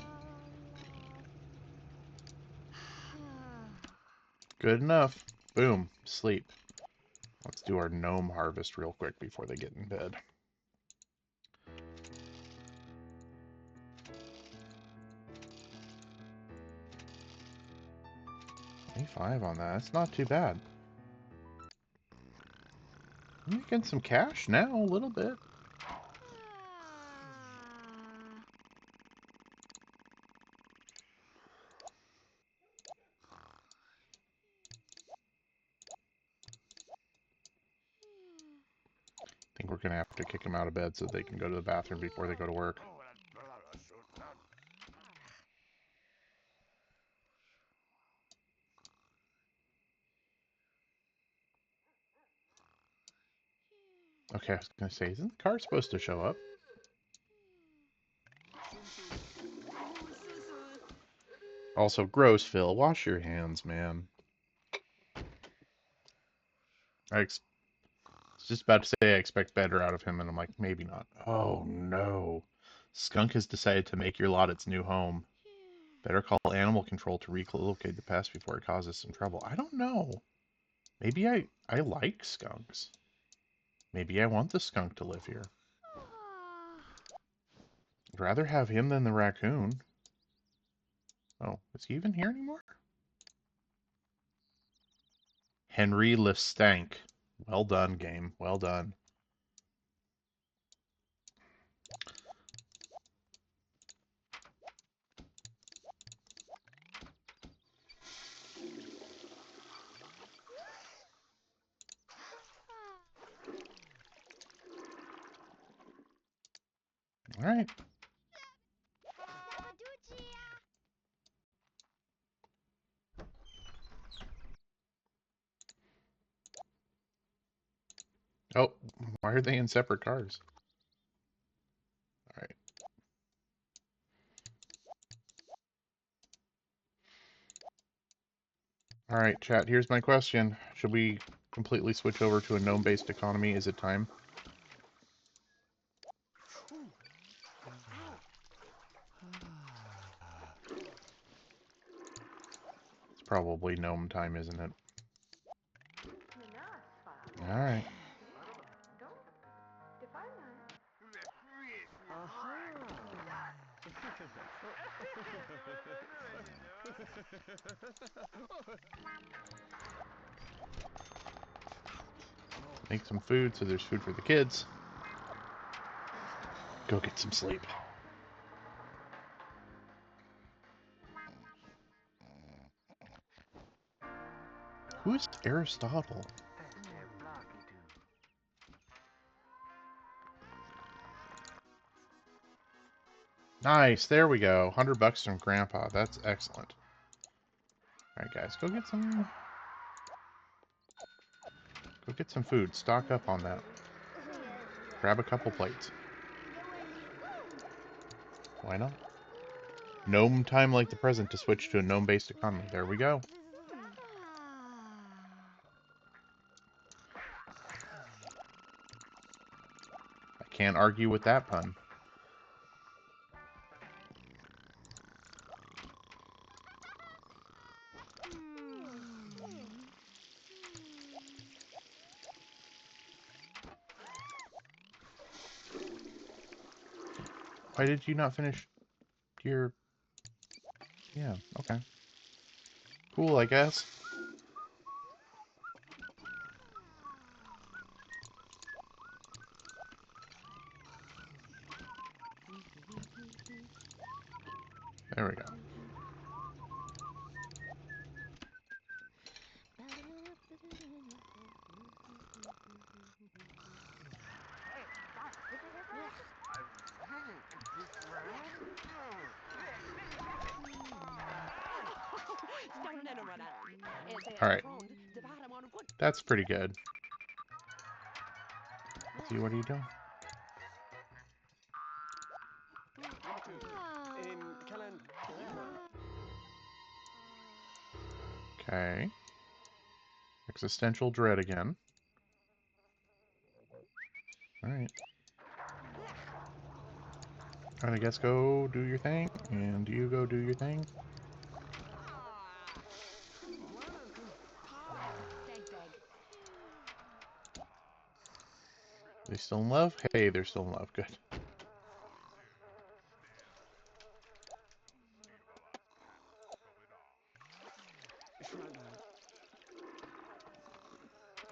[SPEAKER 1] Good enough. Boom. Sleep. Let's do our gnome harvest real quick before they get in bed. 25 on that. That's not too bad. I'm making some cash now, a little bit. I think we're gonna have to kick them out of bed so they can go to the bathroom before they go to work. Okay, I was gonna say, isn't the car supposed to show up? Also, gross, Phil. Wash your hands, man. I was just about to say I expect better out of him, and I'm like, maybe not. Oh no. Skunk has decided to make your lot its new home. Better call animal control to relocate the pest before it causes some trouble. I don't know. Maybe I like skunks. Maybe I want the skunk to live here. I'd rather have him than the raccoon. Oh, is he even here anymore? Henry Lestank. Well done, game. Well done. All right. Oh, why are they in separate cars? All right. All right, chat. Here's my question. Should we completely switch over to a gnome-based economy? Is it time? It's probably gnome time, isn't it? All right. Make some food so there's food for the kids. Go get some sleep. Who is Aristotle? Nice, there we go. $100 from Grandpa. That's excellent. Alright guys, go get some food. Stock up on that. Grab a couple plates. Why not? Gnome time like the present to switch to a gnome-based economy. There we go. I can't argue with that pun. Why did you not finish your... Yeah, okay. Cool, I guess. There we go. Alright. That's pretty good. See, what are you doing? Okay. Existential dread again. Alright. And I guess go do your thing, and you go do your thing. They still in love? Hey, they're still in love. Good.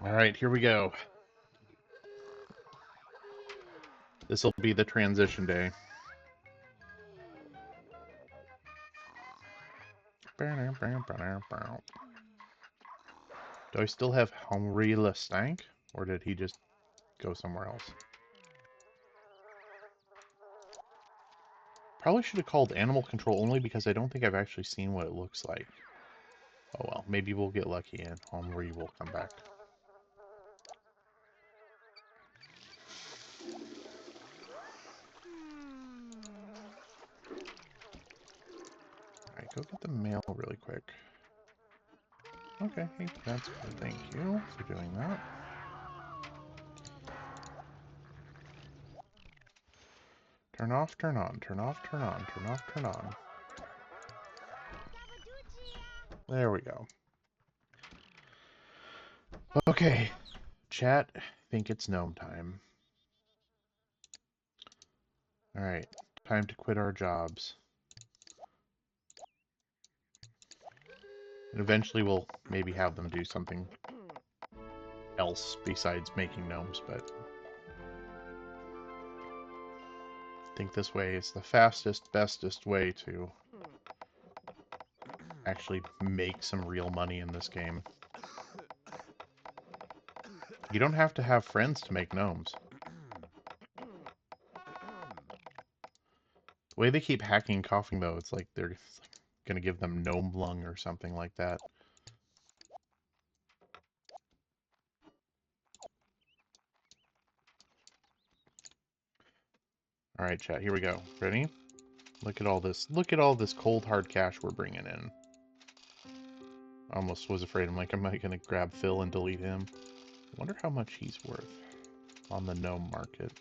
[SPEAKER 1] Alright, here we go. This will be the transition day. Do I still have Henri Lestank? Or did he just go somewhere else? Probably should have called animal control only because I don't think I've actually seen what it looks like. Oh well, maybe we'll get lucky and Henri will come back. Alright, go get the mail really quick. Okay, hey, that's good. Thank you for doing that. Turn off, turn on, turn off, turn on, turn off, turn on. There we go. Okay, chat, I think it's gnome time. Alright, time to quit our jobs. And eventually we'll maybe have them do something else besides making gnomes, but I think this way is the fastest, bestest way to actually make some real money in this game. You don't have to have friends to make gnomes. The way they keep hacking and coughing, though, it's like they're gonna give them gnome lung or something like that. Alright, chat, here we go. Ready? Look at all this. Look at all this cold, hard cash we're bringing in. Almost was afraid. I'm like, am I gonna grab Phil and delete him? Wonder how much he's worth on the gnome market.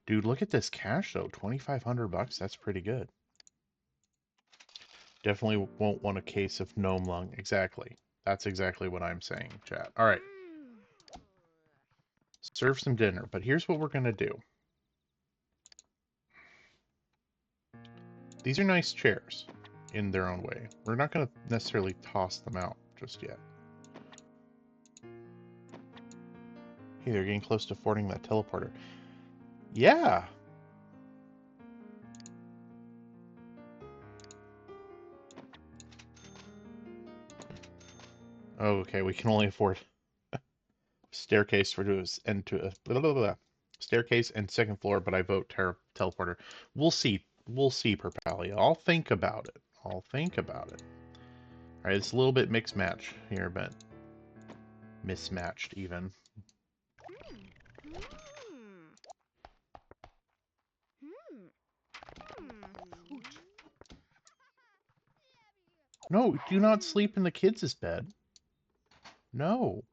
[SPEAKER 1] Dude, look at this cash, though. 2,500 bucks. That's pretty good. Definitely won't want a case of gnome lung. Exactly. That's exactly what I'm saying, chat. All right. Serve some dinner, but here's what we're going to do. These are nice chairs in their own way. We're not going to necessarily toss them out just yet. Hey, they're getting close to fording that teleporter. Yeah. Oh, okay, we can only afford staircase for staircase and second floor, but I vote teleporter. We'll see. We'll see, Perpalia. I'll think about it. I'll think about it. All right, it's a little bit mixed match here, but mismatched even. No, do not sleep in the kids' bed. No.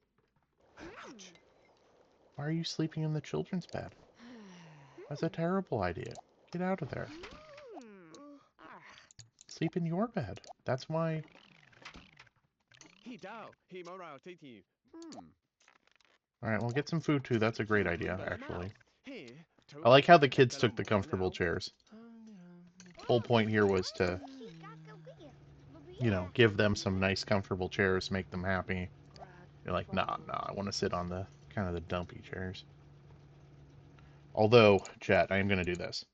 [SPEAKER 1] Why are you sleeping in the children's bed? That's a terrible idea. Get out of there. Sleep in your bed. That's why. Alright, we'll get some food too. That's a great idea, actually. I like how the kids took the comfortable chairs. Whole point here was to, you know, give them some nice comfortable chairs, make them happy. You're like, nah, I want to sit on the kind of the dumpy chairs. Although, chat, I am going to do this.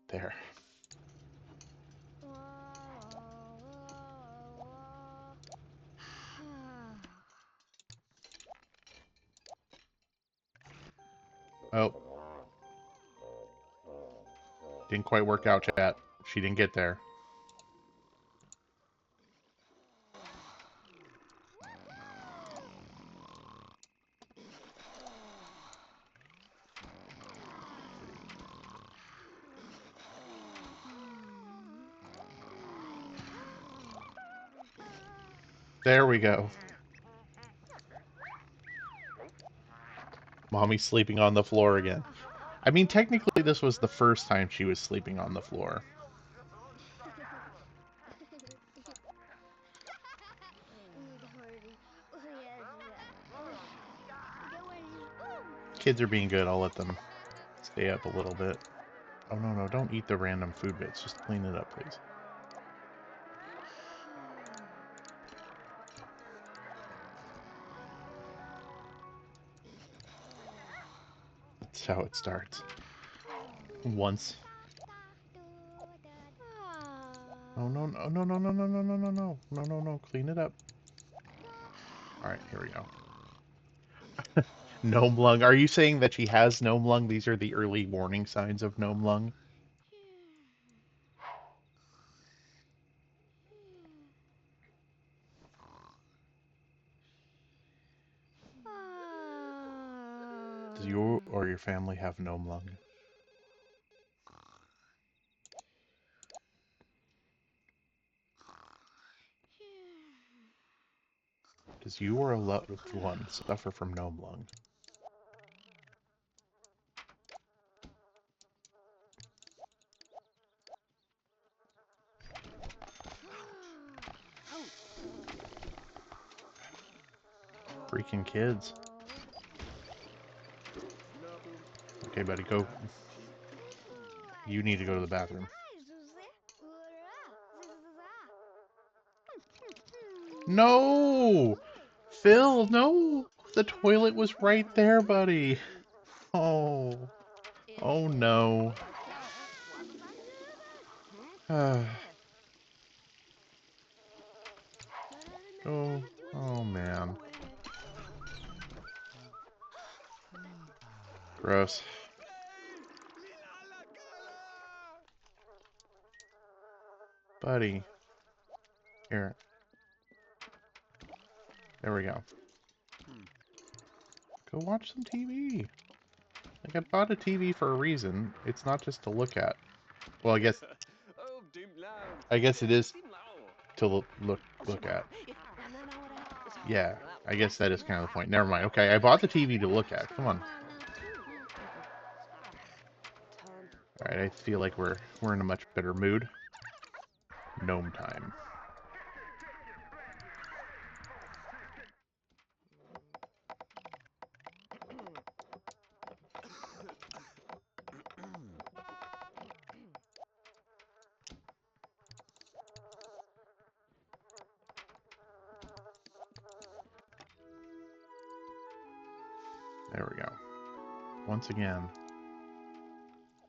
[SPEAKER 1] There. Oh. Didn't quite work out, chat. She didn't get there. There we go. Mommy's sleeping on the floor again. I mean, technically this was the first time she was sleeping on the floor. Kids are being good. I'll let them stay up a little bit. Oh, no, don't eat the random food bits. Just clean it up, please. That's how it starts. Once. Oh, no. Clean it up. Alright, here we go. Gnome lung. Are you saying that she has gnome lung? These are the early warning signs of gnome lung? Does you or your family have gnome lung? Does you or a loved one suffer from gnome lung? Freaking kids. Okay, buddy, go. You need to go to the bathroom. No! Phil, no! The toilet was right there, buddy. Oh. Oh, no. Oh. Oh, man. Gross. Buddy. Here. There we go. Go watch some TV. Like, I bought a TV for a reason. It's not just to look at. Well, I guess it is to look at. Yeah, I guess that is kind of the point. Never mind. Okay, I bought the TV to look at. Come on. All right, I feel like we're in a much better mood. Gnome time. There we go. Once again.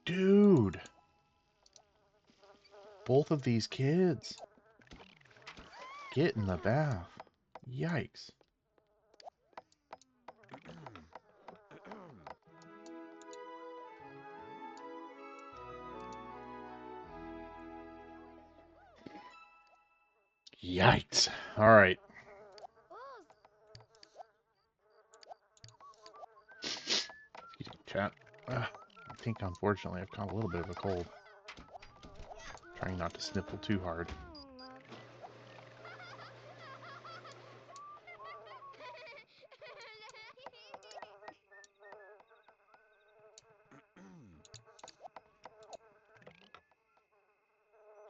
[SPEAKER 1] Dude! Both of these kids. Get in the bath. Yikes. Yikes. Alright. Excuse me, chat. I think, unfortunately, I've got a little bit of a cold. Trying not to sniffle too hard.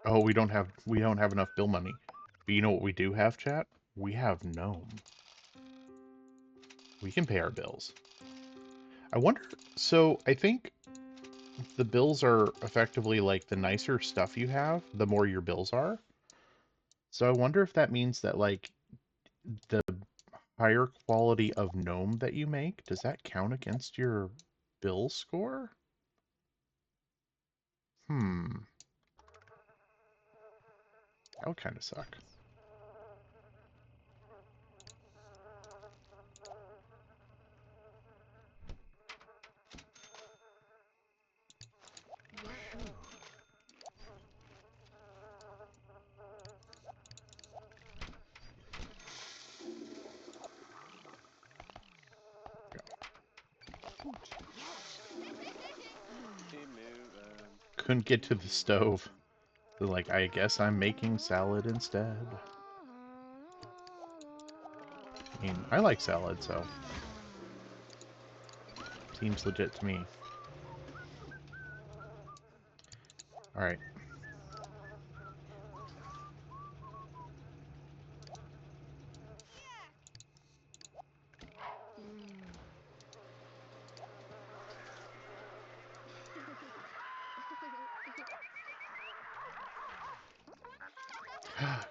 [SPEAKER 1] Oh, we don't have enough bill money. But you know what we do have, chat? We have gnome. We can pay our bills. I wonder, so I think the bills are effectively like the nicer stuff you have, the more your bills are. So I wonder if that means that like the higher quality of gnome that you make, does that count against your bill score? That would kind of suck. Couldn't get to the stove. They're like, I guess I'm making salad instead. I mean, I like salad, so seems legit to me. Alright.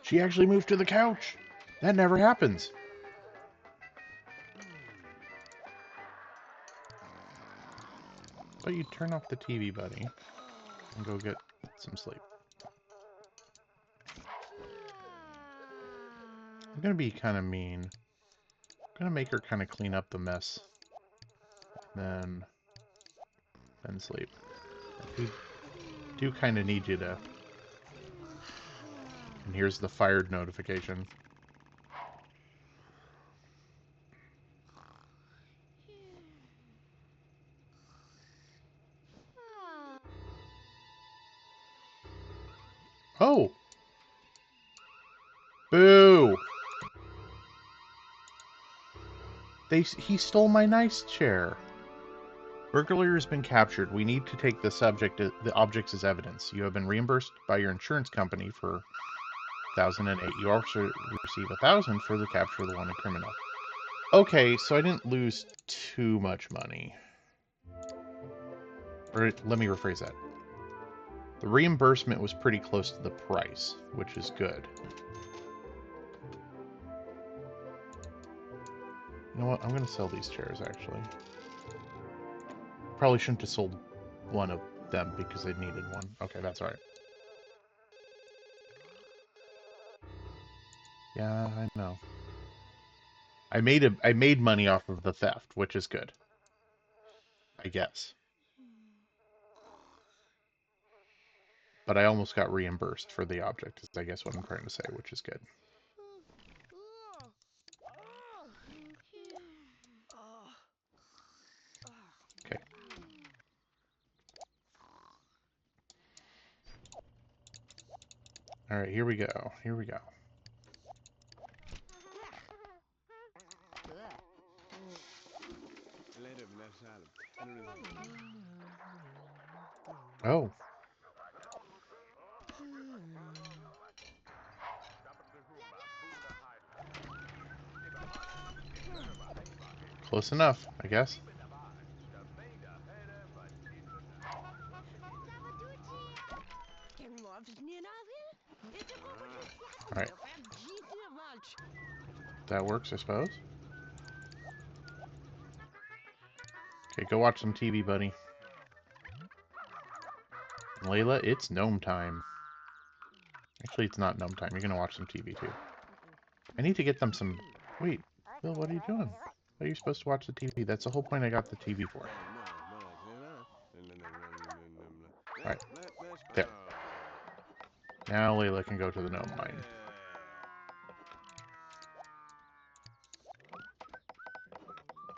[SPEAKER 1] She actually moved to the couch! That never happens! But you turn off the TV, buddy, and go get some sleep. I'm gonna be kind of mean. I'm gonna make her kind of clean up the mess. Then sleep. We do kind of need you to. And here's the fired notification. Oh! Boo! He stole my nice chair. Burglar has been captured. We need to take the objects as evidence. You have been reimbursed by your insurance company for 1,008. You also receive 1,000 for the capture of the wanted criminal. Okay, so I didn't lose too much money. Or let me rephrase that. The reimbursement was pretty close to the price, which is good. You know what? I'm going to sell these chairs, actually. Probably shouldn't have sold one of them because they needed one. Okay, that's alright. Yeah, I know. I made money off of the theft, which is good. I guess. But I almost got reimbursed for the object, is I guess what I'm trying to say, which is good. Okay. Alright, here we go. Here we go. Oh. Close enough, I guess. Alright. That works, I suppose. Okay, go watch some TV, buddy. Layla, it's gnome time. Actually, it's not gnome time. You're gonna watch some TV, too. I need to get them some... Wait, Phil, what are you doing? How are you supposed to watch the TV? That's the whole point I got the TV for. Alright. There. Now Layla can go to the gnome mine.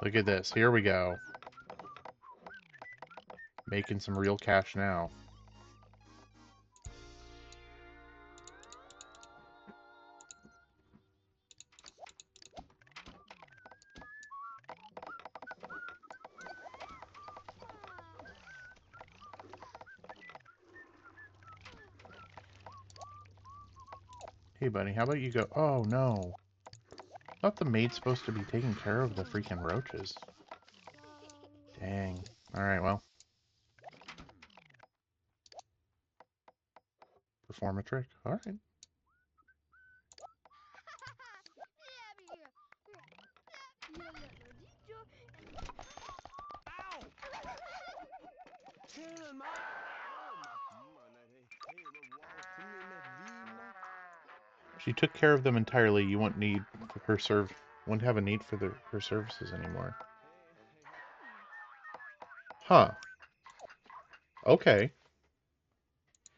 [SPEAKER 1] Look at this. Here we go. Making some real cash now. Hey, buddy, how about you go... Oh, no. I thought the maid's supposed to be taking care of the freaking roaches. Dang. Alright, well. Perform a trick. Alright. She took care of them entirely. You won't need her won't have a need for her services anymore. Huh. Okay.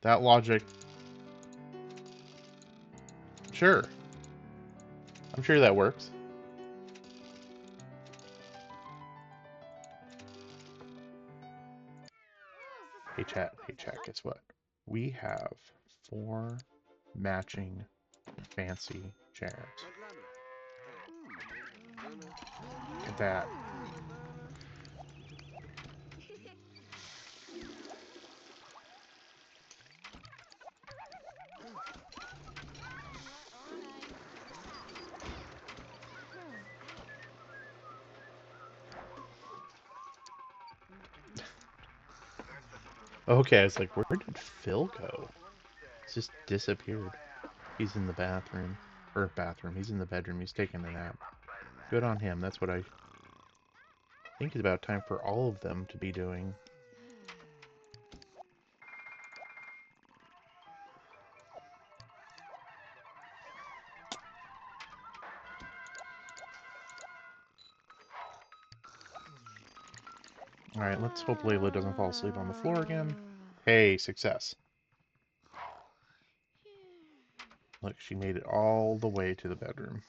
[SPEAKER 1] That logic. Sure. I'm sure that works. Hey chat, guess what? We have 4 matching fancy chairs. Look at that. Okay, I was like, where did Phil go? He's just disappeared. He's in the bathroom. Or bathroom. He's in the bedroom. He's taking a nap. Good on him. That's what I think is about time for all of them to be doing. Alright, let's hope Layla doesn't fall asleep on the floor again. Hey, success. Look, she made it all the way to the bedroom.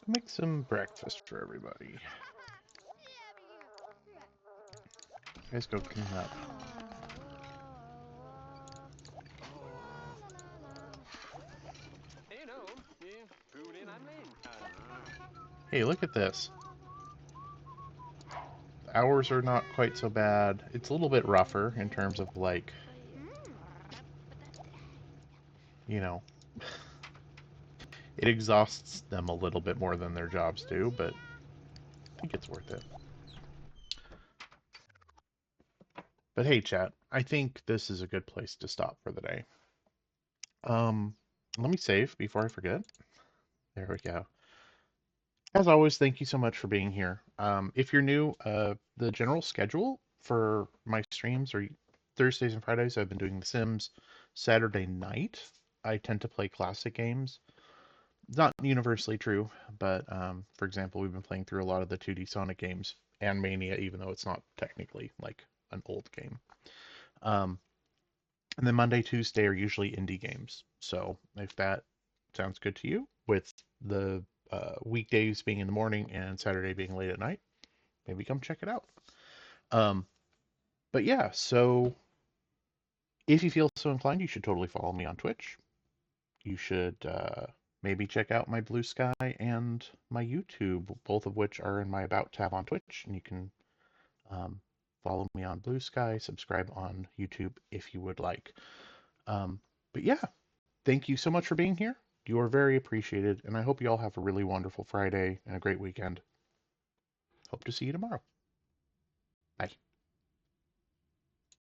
[SPEAKER 1] Make some breakfast for everybody. You guys go clean up. Hey, look at this. The hours are not quite so bad. It's a little bit rougher in terms of like, you know, it exhausts them a little bit more than their jobs do, but I think it's worth it. But hey, chat, I think this is a good place to stop for the day. Let me save before I forget. There we go. As always, thank you so much for being here. If you're new, the general schedule for my streams are Thursdays and Fridays. I've been doing The Sims. Saturday night, I tend to play classic games. Not universally true, but for example, we've been playing through a lot of the 2D Sonic games and Mania, even though it's not technically like an old game. And then Monday, Tuesday are usually indie games. So if that sounds good to you, with the weekdays being in the morning and Saturday being late at night, maybe come check it out. Um, but yeah, so if you feel so inclined, you should totally follow me on Twitch. You should maybe check out my Blue Sky and my YouTube, both of which are in my About tab on Twitch. And you can follow me on Blue Sky, subscribe on YouTube if you would like. But yeah, thank you so much for being here. You are very appreciated, and I hope you all have a really wonderful Friday and a great weekend. Hope to see you tomorrow. Bye.